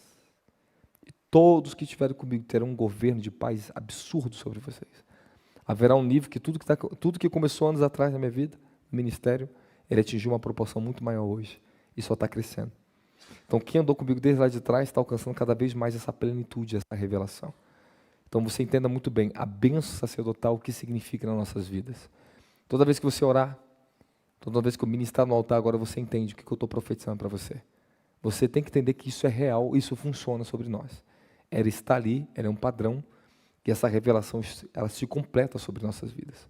E todos que estiverem comigo terão um governo de paz absurdo sobre vocês. Haverá um nível que tudo que começou anos atrás na minha vida, no ministério, ele atingiu uma proporção muito maior hoje. E só está crescendo. Então, quem andou comigo desde lá de trás está alcançando cada vez mais essa plenitude, essa revelação. Então, você entenda muito bem a bênção sacerdotal, o que significa nas nossas vidas. Toda vez que você orar, toda vez que eu ministrar no altar, agora você entende o que eu estou profetizando para você. Você tem que entender que isso é real, isso funciona sobre nós. Ela está ali, ela é um padrão, e essa revelação, ela se completa sobre nossas vidas.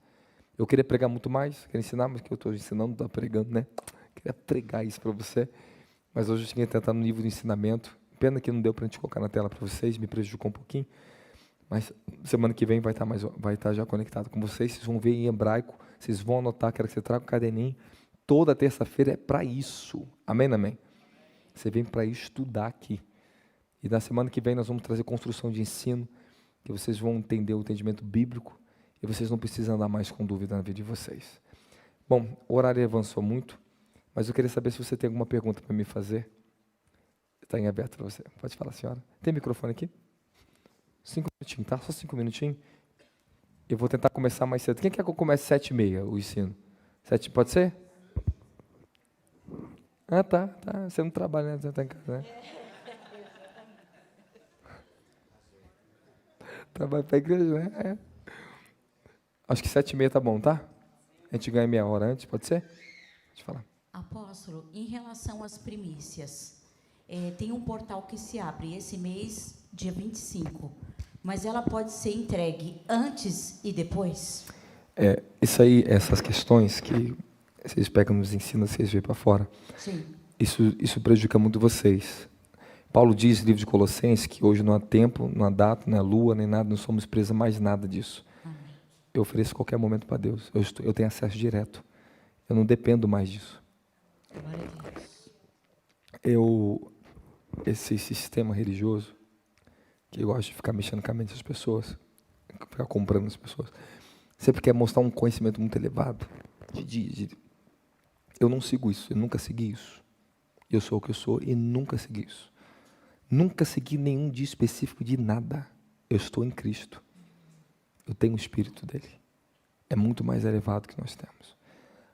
Eu queria pregar muito mais, queria ensinar, mas que eu estou ensinando, estou pregando, né? Queria pregar isso para você, mas hoje eu tinha que tentar no nível de ensinamento. Pena que não deu para a gente colocar na tela para vocês, me prejudicou um pouquinho. Mas semana que vem vai estar já conectado com vocês. Vocês vão ver em hebraico, vocês vão anotar, quero que você traga o caderninho. Toda terça-feira é para isso. Amém, amém? Você vem para estudar aqui. E na semana que vem nós vamos trazer construção de ensino, que vocês vão entender o entendimento bíblico e vocês não precisam andar mais com dúvida na vida de vocês. Bom, o horário avançou muito, mas eu queria saber se você tem alguma pergunta para me fazer. Está em aberto para você. Pode falar, senhora. Tem microfone aqui? 5 minutinhos, tá? Só 5 minutinhos. Eu vou tentar começar mais cedo. Quem quer que eu comece 7h30 o ensino? 7, pode ser? Ah, tá. Você não trabalha, né? Você está em casa, né? Trabalha para a igreja, né? É. Acho que 7h30 tá bom, tá? A gente ganha meia hora antes, pode ser? Deixa eu falar. Apóstolo, em relação às primícias, tem um portal que se abre esse mês, dia 25, Mas ela pode ser entregue antes e depois? Isso aí, essas questões que vocês pegam nos ensinos, vocês veem para fora. Sim. Isso prejudica muito vocês. Paulo diz no livro de Colossenses que hoje não há tempo, não há data, não há lua, nem nada, não somos presos a mais nada disso. Amém. Eu ofereço qualquer momento para Deus. Eu tenho acesso direto. Eu não dependo mais disso. Glória a Deus. Esse sistema religioso, que eu gosto de ficar mexendo com a mente das pessoas, ficar comprando as pessoas, sempre quer mostrar um conhecimento muito elevado. Eu não sigo isso, eu nunca segui isso. Eu sou o que eu sou e nunca segui isso. Nunca segui nenhum dia específico de nada. Eu estou em Cristo. Eu tenho o Espírito dele. É muito mais elevado que nós temos.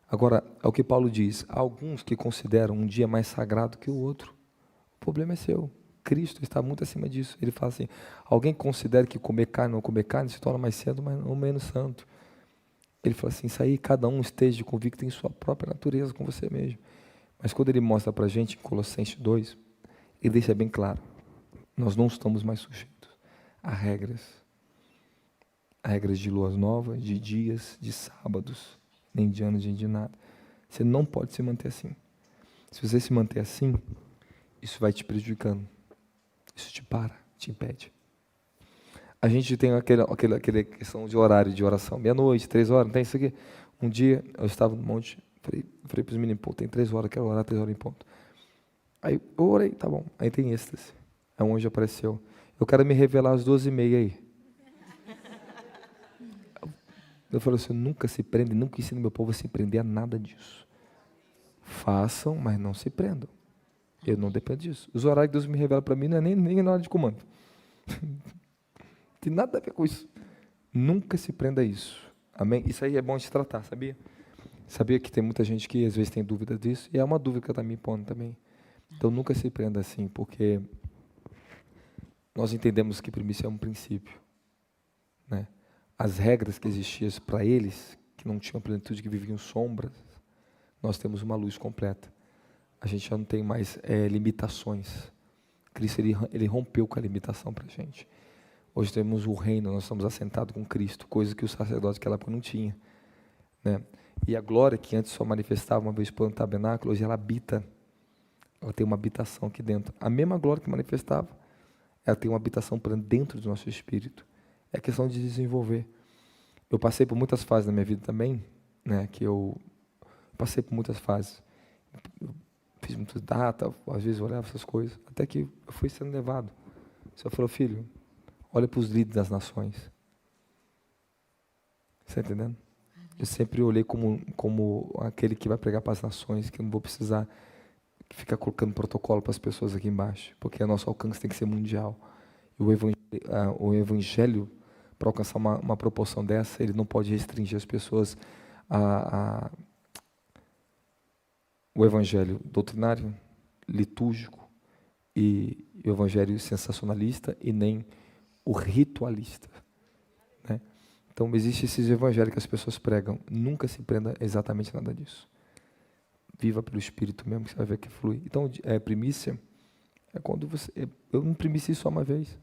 Agora, é o que Paulo diz. Há alguns que consideram um dia mais sagrado que o outro. O problema é seu. Cristo está muito acima disso. Ele fala assim, alguém considera que comer carne ou não comer carne se torna mais santo ou menos santo. Ele fala assim, isso aí cada um esteja convicto em sua própria natureza com você mesmo. Mas quando ele mostra para a gente, em Colossenses 2, ele deixa bem claro, nós não estamos mais sujeitos a regras de luas novas, de dias, de sábados, nem de anos, nem de nada. Você não pode se manter assim. Se você se manter assim, isso vai te prejudicando. Isso te para, te impede. A gente tem aquela questão de horário de oração. Meia-noite, 3 horas, não tem isso aqui? Um dia, eu estava no monte, falei para os meninos, pô, tem 3 horas, quero orar 3 horas em ponto. Aí eu orei, tá bom. Aí tem êxtase. Aí um anjo apareceu. Eu quero me revelar às 12h30 aí. Eu falei assim, nunca se prende, nunca ensino meu povo a se prender a nada disso. Façam, mas não se prendam. Eu não dependo disso. Os horários que Deus me revela para mim não é nem na hora de comando. Tem nada a ver com isso. Nunca se prenda a isso. Amém? Isso aí é bom de tratar, sabia? Sabia que tem muita gente que às vezes tem dúvida disso, e é uma dúvida que eu estou me impondo também. Então nunca se prenda assim, porque nós entendemos que primícia é um princípio, né? As regras que existiam para eles, que não tinham plenitude, que viviam sombras, nós temos uma luz completa. A gente já não tem mais limitações. Cristo ele rompeu com a limitação para a gente. Hoje temos o reino, nós estamos assentados com Cristo, coisa que o sacerdote naquela época não tinha, né? E a glória que antes só manifestava uma vez por ano no tabernáculo, hoje ela habita. Ela tem uma habitação aqui dentro. A mesma glória que manifestava, ela tem uma habitação para dentro do nosso espírito. É questão de desenvolver. Eu passei por muitas fases na minha vida também, né? Que eu passei por muitas fases. Eu fiz muitas datas, às vezes eu olhava essas coisas, até que eu fui sendo levado. O Senhor falou, filho, olha para os líderes das nações. Você está entendendo? Eu sempre olhei como aquele que vai pregar para as nações, que eu não vou precisar ficar colocando protocolo para as pessoas aqui embaixo, porque o nosso alcance tem que ser mundial. E o evangelho, para alcançar uma proporção dessa, ele não pode restringir as pessoas o evangelho doutrinário, litúrgico, e o evangelho sensacionalista, e nem o ritualista, né? Então, existe esses evangelhos que as pessoas pregam. Nunca se prenda exatamente nada disso. Viva pelo Espírito mesmo, que você vai ver que flui. Então, primícia é quando você... Eu não primícia só uma vez.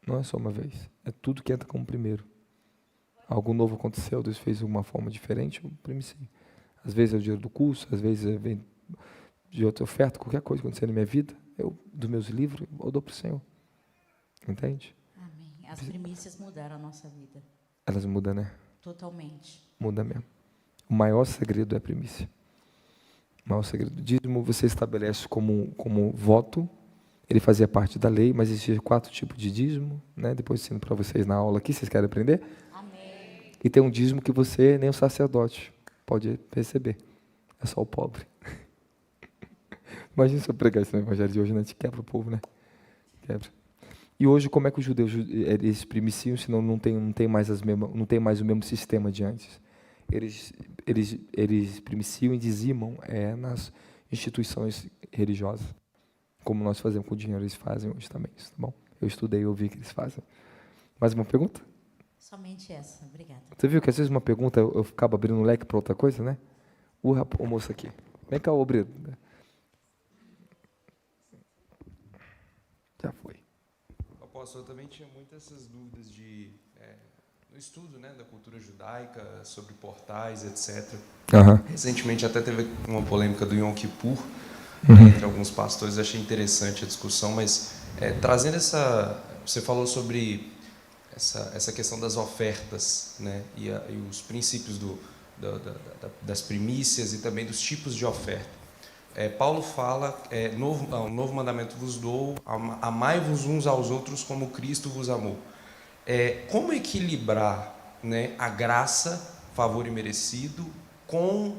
Não é só uma vez. É tudo que entra como primeiro. Algo novo aconteceu, Deus fez de uma forma diferente, eu primiciei. Às vezes é o dinheiro do curso, às vezes vem de outra oferta, qualquer coisa acontecer na minha vida, dos meus livros, eu dou para o Senhor. Entende? Amém. As primícias mudaram a nossa vida. Elas mudam, né? Totalmente. Muda mesmo. O maior segredo é a primícia. O maior segredo. O dízimo você estabelece como voto. Ele fazia parte da lei, mas existia 4 tipos de dízimo, né? Depois ensino para vocês na aula aqui, vocês querem aprender? Amém. E tem um dízimo que você, nem o sacerdote, pode perceber. É só o pobre. Imagina se eu pregar isso no evangelho de hoje, né? A gente quebra o povo, né? Quebra. E hoje, como é que os judeus eles primiciam, senão não tem mais o mesmo sistema de antes? Eles primiciam e dizimam nas instituições religiosas, como nós fazemos com o dinheiro, eles fazem hoje também, isso, tá bom? Eu estudei e ouvi que eles fazem. Mais uma pergunta? Somente essa, obrigada. Você viu que às vezes uma pergunta eu ficava abrindo um leque para outra coisa, né? O moço aqui. Vem cá, obreiro. Já foi. Apóstolo, eu também tinha muitas essas dúvidas no estudo, né, da cultura judaica, sobre portais, etc. Aham. Recentemente até teve uma polêmica do Yom Kippur, entre alguns pastores, achei interessante a discussão, mas trazendo você falou sobre essa questão das ofertas, né, e os princípios das primícias e também dos tipos de oferta. Paulo fala, um novo mandamento vos dou, amai-vos uns aos outros como Cristo vos amou. Como equilibrar, né, a graça, favor imerecido, com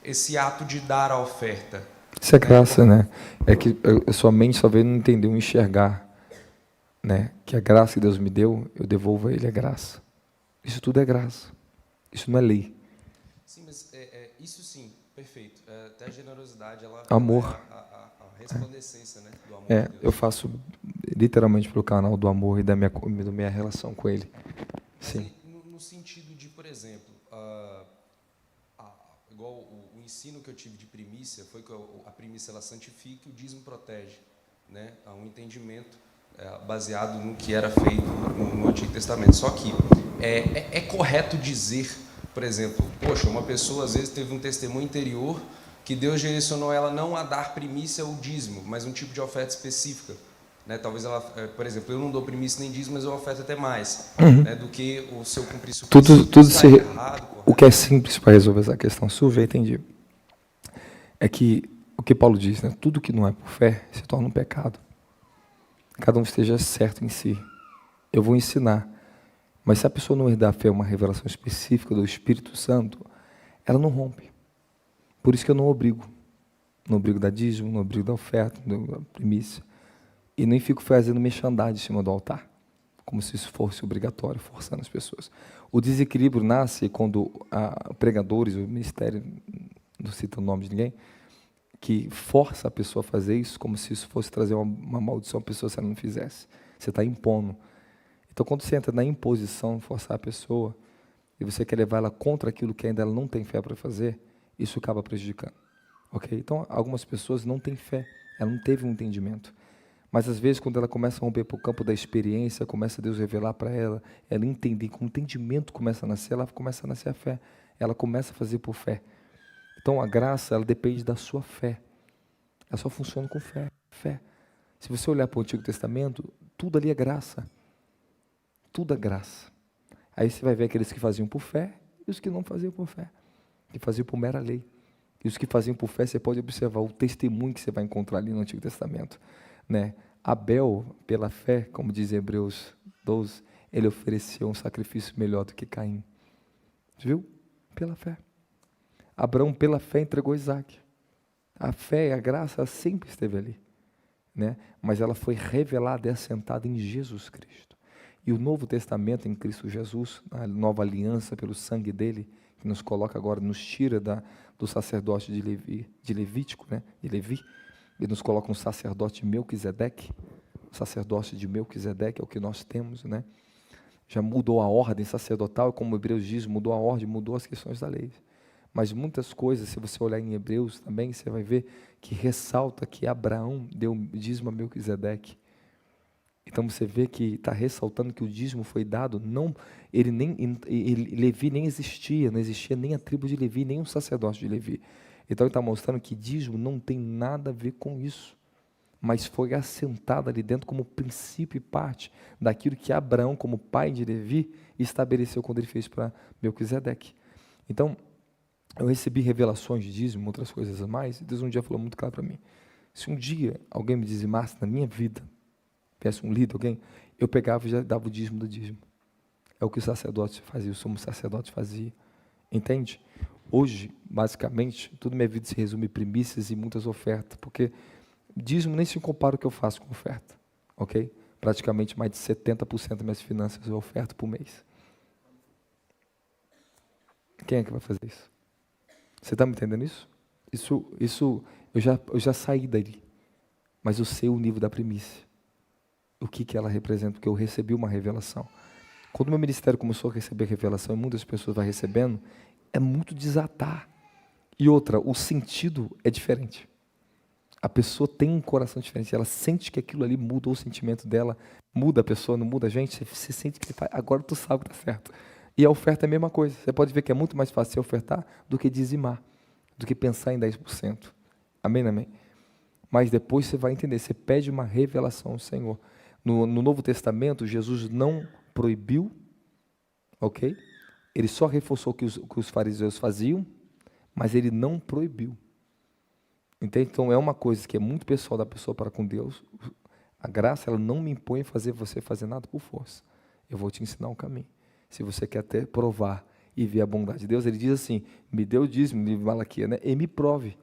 esse ato de dar a oferta? Isso é graça, né? É que a sua mente só veio não entender, não enxergar, né? Que a graça que Deus me deu, eu devolvo a Ele a graça. Isso tudo é graça. Isso não é lei. Sim, mas isso sim, perfeito. Até a generosidade, Amor. Ela é a resplandecência, né, do amor de Deus. Eu faço literalmente pelo canal do amor e da minha relação com Ele. Mas Sim. aí, no sentido de, por exemplo, igual o ensino que eu tive de primícia foi que a primícia ela santifica e o dízimo protege, né? Há um entendimento baseado no que era feito no Antigo Testamento. Só que é correto dizer, por exemplo, poxa, uma pessoa às vezes teve um testemunho interior que Deus direcionou ela não a dar primícia ou dízimo, mas um tipo de oferta específica. Né? Talvez ela, por exemplo, eu não dou primícia nem dízimo, mas eu oferto até mais, né, do que o seu cumprir o Tudo está errado, o que é simples para resolver essa questão sua, já entendi. É que o que Paulo diz, né? Tudo que não é por fé se torna um pecado. Cada um esteja certo em si. Eu vou ensinar. Mas se a pessoa não herdar a fé, uma revelação específica do Espírito Santo, ela não rompe. Por isso que eu não obrigo. Não obrigo da dízimo, não obrigo da oferta, da primícia. E nem fico fazendo mexandade em cima do altar, como se isso fosse obrigatório, forçando as pessoas. O desequilíbrio nasce quando pregadores, o ministério, não cita o nome de ninguém, que força a pessoa a fazer isso, como se isso fosse trazer uma maldição à pessoa se ela não fizesse. Você está impondo. Então, quando você entra na imposição, forçar a pessoa, e você quer levar ela contra aquilo que ainda ela não tem fé para fazer, isso acaba prejudicando. Ok? Então, algumas pessoas não têm fé, ela não teve um entendimento. Mas, às vezes, quando ela começa a romper para o campo da experiência, começa a Deus revelar para ela entender, com o entendimento começa a nascer, ela começa a nascer a fé. Ela começa a fazer por fé. Então, a graça, ela depende da sua fé. Ela só funciona com fé. Fé. Se você olhar para o Antigo Testamento, tudo ali é graça. Tudo é graça. Aí você vai ver aqueles que faziam por fé e os que não faziam por fé. Que faziam por mera lei. E os que faziam por fé, você pode observar o testemunho que você vai encontrar ali no Antigo Testamento. Né? Abel, pela fé, como diz Hebreus 12, ele ofereceu um sacrifício melhor do que Caim. Viu? Pela fé. Abraão, pela fé, entregou Isaac. A fé e a graça sempre esteve ali. Né? Mas ela foi revelada e assentada em Jesus Cristo. E o Novo Testamento em Cristo Jesus, a nova aliança pelo sangue dele, que nos coloca agora, nos tira do sacerdócio de Levítico, né? De Levi, e nos coloca um sacerdote Melquisedeque. O sacerdócio de Melquisedeque é o que nós temos, né? Já mudou a ordem sacerdotal, como Hebreus diz, mudou a ordem, mudou as questões da lei. Mas muitas coisas, se você olhar em Hebreus também, você vai ver que ressalta que Abraão deu dízimo a Melquisedeque. Então você vê que está ressaltando que o dízimo foi dado, Levi nem existia, não existia nem a tribo de Levi, nem o sacerdócio de Levi. Então ele está mostrando que dízimo não tem nada a ver com isso, mas foi assentado ali dentro como princípio e parte daquilo que Abraão, como pai de Levi, estabeleceu quando ele fez para Melquisedeque. Então, eu recebi revelações de dízimo, outras coisas a mais, e Deus um dia falou muito claro para mim. Se um dia alguém me dizimasse na minha vida, peço um líder, alguém, eu pegava e já dava o dízimo do dízimo. É o que o sacerdote fazia, o sumo sacerdote fazia. Entende? Hoje, basicamente, toda minha vida se resume em primícias e muitas ofertas, porque dízimo nem se compara o que eu faço com oferta. Ok? Praticamente mais de 70% das minhas finanças eu oferto por mês. Quem é que vai fazer isso? Você está me entendendo isso? Isso eu já saí dali, mas eu sei o nível da primícia. O que ela representa, porque eu recebi uma revelação. Quando o meu ministério começou a receber revelação, e muitas pessoas vão recebendo, é muito desatar. E outra, o sentido é diferente. A pessoa tem um coração diferente, ela sente que aquilo ali muda o sentimento dela, muda a pessoa, não muda a gente, você sente que agora tu sabe que está certo. E a oferta é a mesma coisa, você pode ver que é muito mais fácil ofertar do que dizimar, do que pensar em 10%. Amém, amém? Mas depois você vai entender, você pede uma revelação ao Senhor. No Novo Testamento, Jesus não proibiu, ok? Ele só reforçou o que os fariseus faziam, mas ele não proibiu. Entende? Então é uma coisa que é muito pessoal da pessoa para com Deus. A graça, ela não me impõe a fazer você fazer nada por força. Eu vou te ensinar um caminho. Se você quer até provar e ver a bondade de Deus, ele diz assim, me dê o dízimo de Malaquias, né? E me prove.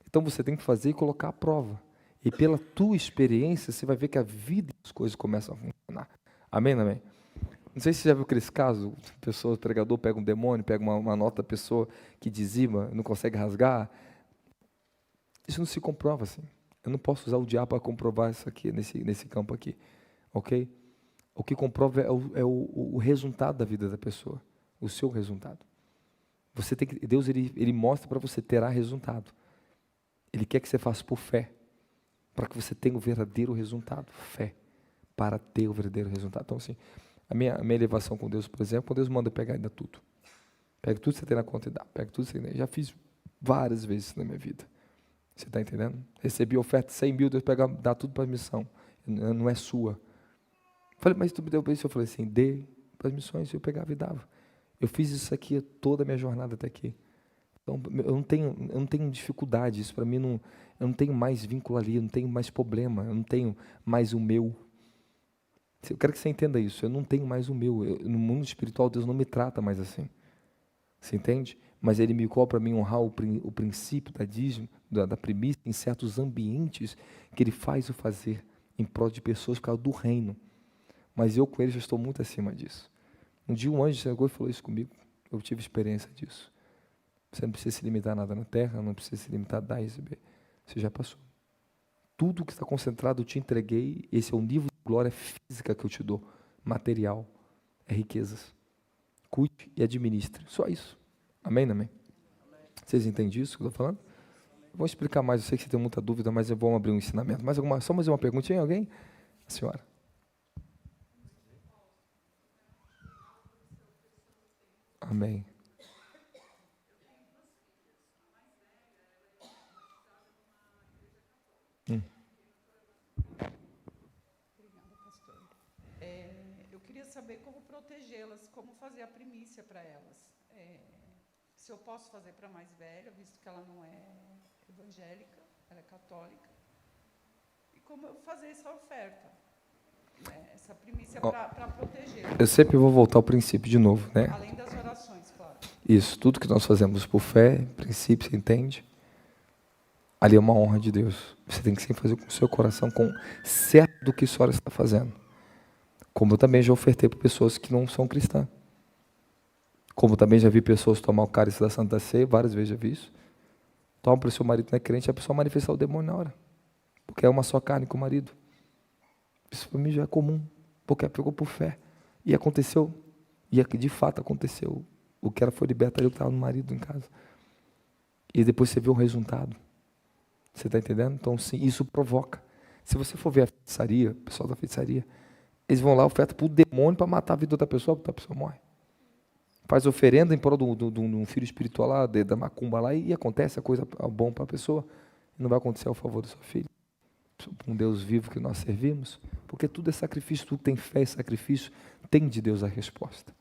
Então você tem que fazer e colocar à prova. E pela tua experiência, você vai ver que a vida e as coisas começam a funcionar. Amém, amém? Não sei se você já viu aqueles casos, o pregador pega um demônio, pega uma nota da pessoa que dizima, não consegue rasgar. Isso não se comprova assim. Eu não posso usar o diabo para comprovar isso aqui, nesse campo aqui. Ok? O que comprova é o resultado da vida da pessoa. O seu resultado. Você tem que, Deus ele mostra para você, terá resultado. Ele quer que você faça por fé. Para que você tenha o verdadeiro resultado. Fé. Para ter o verdadeiro resultado. Então assim, a minha elevação com Deus, por exemplo, quando Deus manda eu pegar ainda tudo. Pega tudo que você tem na conta e dá. Pega tudo que você tem. Já fiz várias vezes na minha vida. Você está entendendo? Recebi oferta de 100 mil, Deus pega, dá tudo para a missão. Não é sua. Falei, mas tu me deu para isso? Eu falei assim, dê para as missões. Eu pegava e dava. Eu fiz isso aqui toda a minha jornada até aqui. Então, eu não tenho dificuldade. Isso para mim, eu não tenho mais vínculo ali, eu não tenho mais problema. Eu não tenho mais o meu. Eu quero que você entenda isso. Eu não tenho mais o meu. No mundo espiritual, Deus não me trata mais assim. Você entende? Mas Ele me cobra para mim honrar o princípio da dízimo, da primícia, em certos ambientes que Ele faz o fazer em prol de pessoas por causa do reino. Mas eu com Ele já estou muito acima disso. Um dia um anjo chegou e falou isso comigo. Eu tive experiência disso. Você não precisa se limitar a nada na terra, não precisa se limitar a dar e receber. Você já passou. Tudo que está concentrado eu te entreguei. Esse é o nível de glória física que eu te dou. Material. É riquezas. Cuide e administre. Só isso. Amém, amém? Vocês entendem isso que eu estou falando? Vou explicar mais. Eu sei que você tem muita dúvida, mas eu vou abrir um ensinamento. Só mais uma perguntinha, alguém? A senhora. Amém. Obrigada, pastor. Eu queria saber como protegê-las, como fazer a primícia para elas. Se eu posso fazer para a mais velha, visto que ela não é evangélica, ela é católica. E como eu fazer essa oferta, essa primícia para protegê-la. Eu sempre vou voltar ao princípio de novo, né? Além das orações, claro. Isso, tudo que nós fazemos por fé, princípio, você entende? Ali é uma honra de Deus. Você tem que sempre fazer com o seu coração, com certo do que a senhora está fazendo. Como eu também já ofertei para pessoas que não são cristãs. Como eu também já vi pessoas tomar o cálice da Santa Ceia, várias vezes já vi isso. Toma para o seu marido não é crente, a pessoa manifestar o demônio na hora. Porque é uma só carne com o marido. Isso para mim já é comum, porque ela pegou por fé. E aconteceu, e de fato aconteceu. O que ela foi liberta ali, o que estava no marido em casa. E depois você vê o resultado. Você está entendendo? Então, sim, isso provoca. Se você for ver a feitiçaria, o pessoal da feitiçaria, eles vão lá, oferta para o demônio para matar a vida da pessoa, porque a pessoa morre. Faz oferenda em prol de um filho espiritual lá, da macumba lá, e acontece a coisa bom para a pessoa. Não vai acontecer ao favor do seu filho. Um Deus vivo que nós servimos, porque tudo é sacrifício, tudo tem fé e sacrifício, tem de Deus a resposta.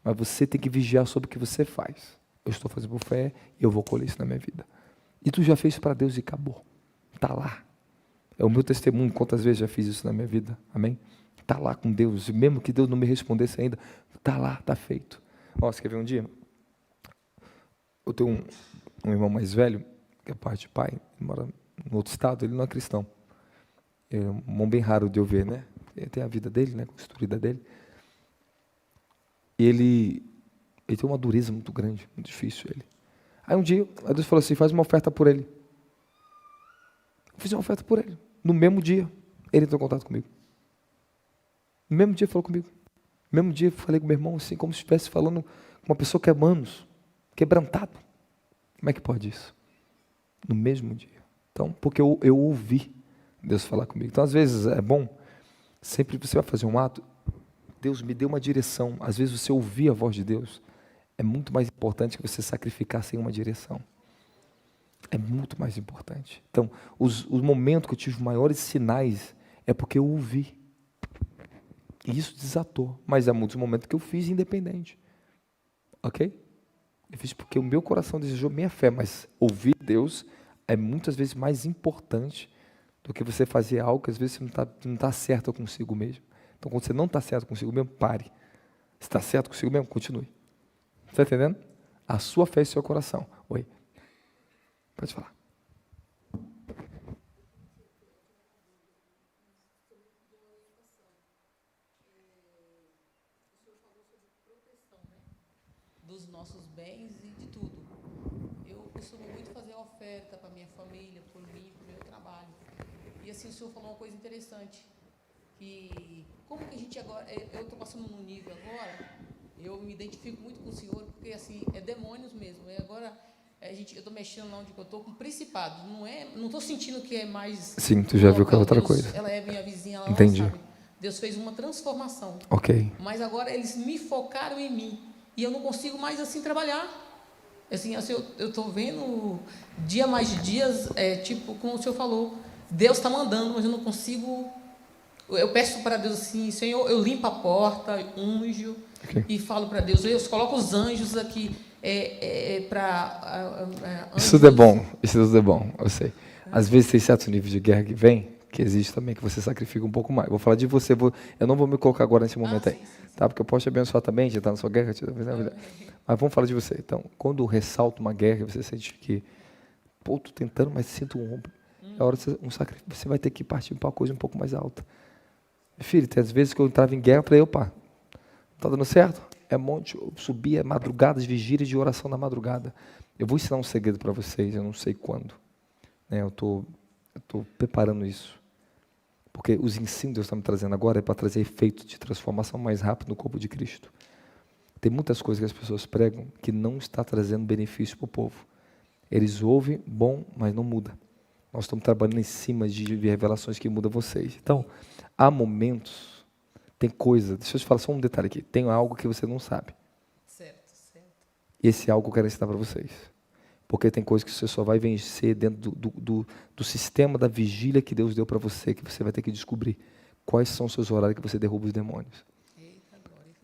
Mas você tem que vigiar sobre o que você faz. Eu estou fazendo por fé e eu vou colher isso na minha vida. E tu já fez isso para Deus e acabou. Está lá. É o meu testemunho, quantas vezes já fiz isso na minha vida. Amém? Está lá com Deus. E mesmo que Deus não me respondesse ainda, está lá, está feito. Ó, você quer ver um dia? Eu tenho um irmão mais velho, que é parte de pai, ele mora em outro estado, ele não é cristão. É um irmão bem raro de eu ver, né? Ele tem a vida dele, né? A história dele. E ele tem uma dureza muito grande, muito difícil ele. Aí um dia, Deus falou assim, faz uma oferta por ele. Eu fiz uma oferta por ele. No mesmo dia, ele entrou em contato comigo. No mesmo dia, falou comigo. No mesmo dia, eu falei com meu irmão, assim, como se estivesse falando com uma pessoa que é manos, quebrantado. Como é que pode isso? No mesmo dia. Então, porque eu ouvi Deus falar comigo. Então, às vezes, é bom, sempre que você vai fazer um ato, Deus me deu uma direção. Às vezes, você ouvir a voz de Deus é muito mais importante que você sacrificar sem uma direção. É muito mais importante. Então, os momentos que eu tive maiores sinais é porque eu ouvi. E isso desatou. Mas há muitos momentos que eu fiz independente. Ok? Eu fiz porque o meu coração desejou minha fé, mas ouvir Deus é muitas vezes mais importante do que você fazer algo que às vezes você não está certo consigo mesmo. Então, quando você não está certo consigo mesmo, pare. Se está certo consigo mesmo, continue. Está entendendo? A sua fé e o seu coração. Oi. Pode falar. Dos nossos bens e de tudo. Eu costumo muito fazer oferta para minha família, por mim, para o meu trabalho. E assim, o senhor falou uma coisa interessante, que como que a gente agora, eu estou passando num nível agora, eu me identifico muito com o senhor, porque assim, é demônios mesmo. E agora, eu estou mexendo lá onde eu estou com principados, não estou sentindo que é mais... Sim, tu já viu que é outra Deus, coisa. ela é minha vizinha, ela Entendi. não sabe. Deus fez uma transformação. Ok. Mas agora eles me focaram em mim. E eu não consigo mais assim trabalhar. Assim eu estou vendo dia mais de dias, tipo, como o senhor falou, Deus está mandando, mas eu não consigo. Eu peço para Deus assim, Senhor, eu limpo a porta, unjo, e falo para Deus, eu coloco os anjos aqui para... Isso tudo é bom, isso tudo é bom, eu sei. Às vezes tem certo nível de guerra que vem, que existe também, que você sacrifica um pouco mais. Vou falar de você, eu não vou me colocar agora nesse momento aí, tá? Porque eu posso te abençoar também, de estar na sua guerra, mas vamos falar de você. Então, quando ressalta uma guerra, você sente que, pô, tô tentando, mas sinto um ombro. É hora de um sacrifício, você vai ter que partir para uma coisa um pouco mais alta. Filho, tem às vezes que eu entrava em guerra, eu falei, opa, tá dando certo? É monte, eu subia madrugadas, vigílias de oração na madrugada. Eu vou ensinar um segredo para vocês, eu não sei quando. Né, eu tô preparando isso. Porque os ensinos que Deus está me trazendo agora é para trazer efeito de transformação mais rápido no corpo de Cristo. Tem muitas coisas que as pessoas pregam que não está trazendo benefício para o povo. Eles ouvem, bom, mas não muda. Nós estamos trabalhando em cima de revelações que mudam vocês. Então, há momentos, tem coisa, deixa eu te falar só um detalhe aqui, tem algo que você não sabe. Certo. E esse algo eu quero ensinar para vocês. Porque tem coisas que você só vai vencer dentro do sistema da vigília que Deus deu para você, que você vai ter que descobrir quais são os seus horários que você derruba os demônios.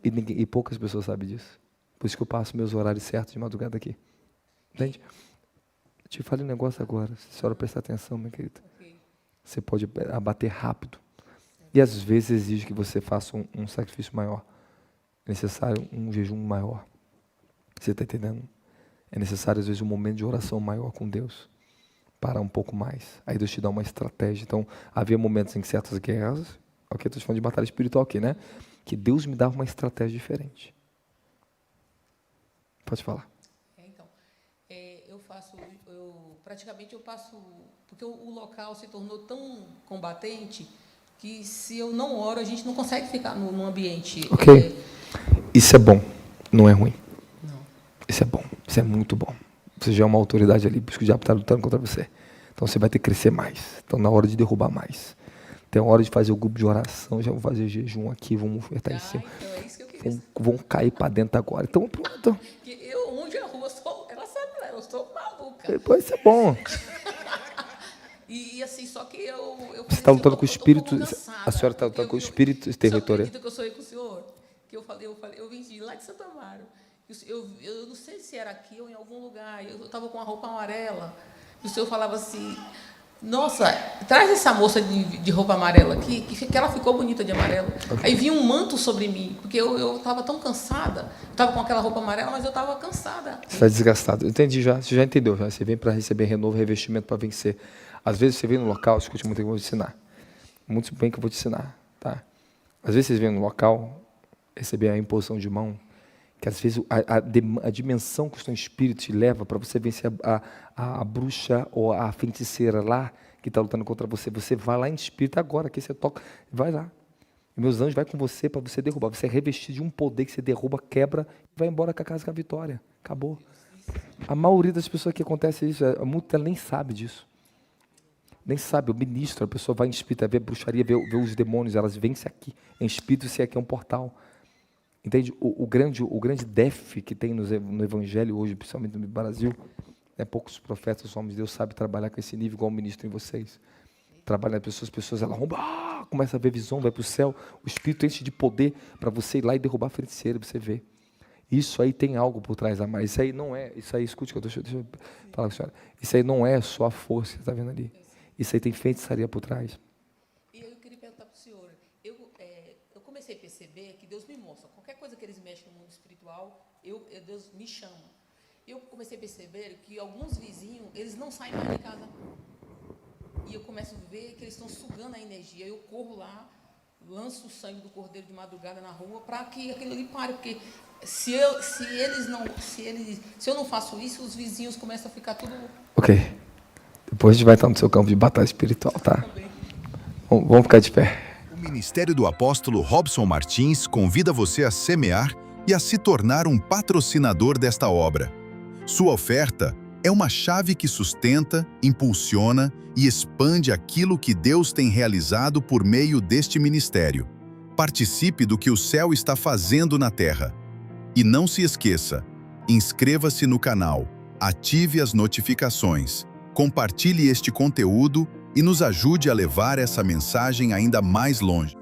E poucas pessoas sabem disso. Por isso que eu passo meus horários certos de madrugada aqui. Entende? Eu te falei um negócio agora, se a senhora prestar atenção, minha querida. Você pode abater rápido. E às vezes exige que você faça um sacrifício maior. É necessário um jejum maior. Você está entendendo? É necessário, às vezes, um momento de oração maior com Deus. Parar um pouco mais. Aí Deus te dá uma estratégia. Então, havia momentos em certas guerras, ok, estou falando de batalha espiritual aqui, né? Que Deus me dava uma estratégia diferente. Pode falar. Praticamente eu passo, porque o local se tornou tão combatente que se eu não oro, a gente não consegue ficar no ambiente. Ok. Isso é bom, não é ruim. Não. Isso é bom, isso é muito bom. Você já é uma autoridade ali, por isso que o diabo está lutando contra você. Então você vai ter que crescer mais. Então na hora de derrubar mais. Tem hora de fazer o grupo de oração, já vou fazer jejum aqui, vamos ofertar em cima. Então é isso que eu queria. Vão cair para dentro agora. Então pronto. Onde a rua, ela sabe, eu estou maluca. Depois isso é bom. E assim, só que eu Você está lutando com o espírito, cansada, a senhora está lutando com o espírito territorial. Você acredita que eu sonhei com o senhor? Que eu vim de lá de Santo Amaro. Eu não sei se era aqui ou em algum lugar. Eu estava com uma roupa amarela. E o senhor falava assim, nossa, traz essa moça de roupa amarela aqui, que ela ficou bonita de amarelo. Okay. Aí vinha um manto sobre mim, porque eu estava tão cansada. Eu estava com aquela roupa amarela, mas eu estava cansada. Você está desgastado. Eu entendi já, você já entendeu. Já. Você vem para receber renovo, revestimento para vencer. Às vezes você vem no local, escute muito que eu vou te ensinar. Muito bem que eu vou te ensinar. Tá? Às vezes vocês vêm no local, receber a imposição de mão, que às vezes a dimensão que o seu espírito te leva para você vencer a bruxa ou a feiticeira lá que está lutando contra você. Você vai lá em espírito agora, que você toca, vai lá. E meus anjos vai com você para você derrubar. Você é revestido de um poder que você derruba, quebra e vai embora com a casa com a vitória. Acabou. A maioria das pessoas que acontece isso, muita nem sabe disso. nem sabe, eu ministro, a pessoa vai em espírito, vê bruxaria, vê os demônios, elas vêm-se aqui, em espírito, isso aqui é um portal. Entende? O grande déficit que tem no evangelho hoje, principalmente no Brasil, poucos profetas, homens de Deus, sabem trabalhar com esse nível, igual o ministro em vocês. Trabalha as pessoas elas roubam, começa a ver visão, vai para o céu, o Espírito enche de poder para você ir lá e derrubar a feiticeira, para você ver. Isso aí tem algo por trás a mais. Isso aí não é, isso aí, escute que deixa eu falar com a senhora. Isso aí não é só a força que você está vendo ali. Isso aí tem feitiçaria por trás. E eu queria perguntar para o senhor, eu comecei a perceber que Deus me mostra, qualquer coisa que eles mexem no mundo espiritual, Deus me chama. Eu comecei a perceber que alguns vizinhos, eles não saem mais de casa. E eu começo a ver que eles estão sugando a energia. Eu corro lá, lanço o sangue do cordeiro de madrugada na rua para que aquilo ali pare. Porque se eu não faço isso, os vizinhos começam a ficar tudo... Ok. Depois a gente vai estar no seu campo de batalha espiritual, tá? Vamos ficar de pé. O Ministério do Apóstolo Robson Martins convida você a semear e a se tornar um patrocinador desta obra. Sua oferta é uma chave que sustenta, impulsiona e expande aquilo que Deus tem realizado por meio deste ministério. Participe do que o céu está fazendo na terra. E não se esqueça, inscreva-se no canal, ative as notificações, compartilhe este conteúdo e nos ajude a levar essa mensagem ainda mais longe.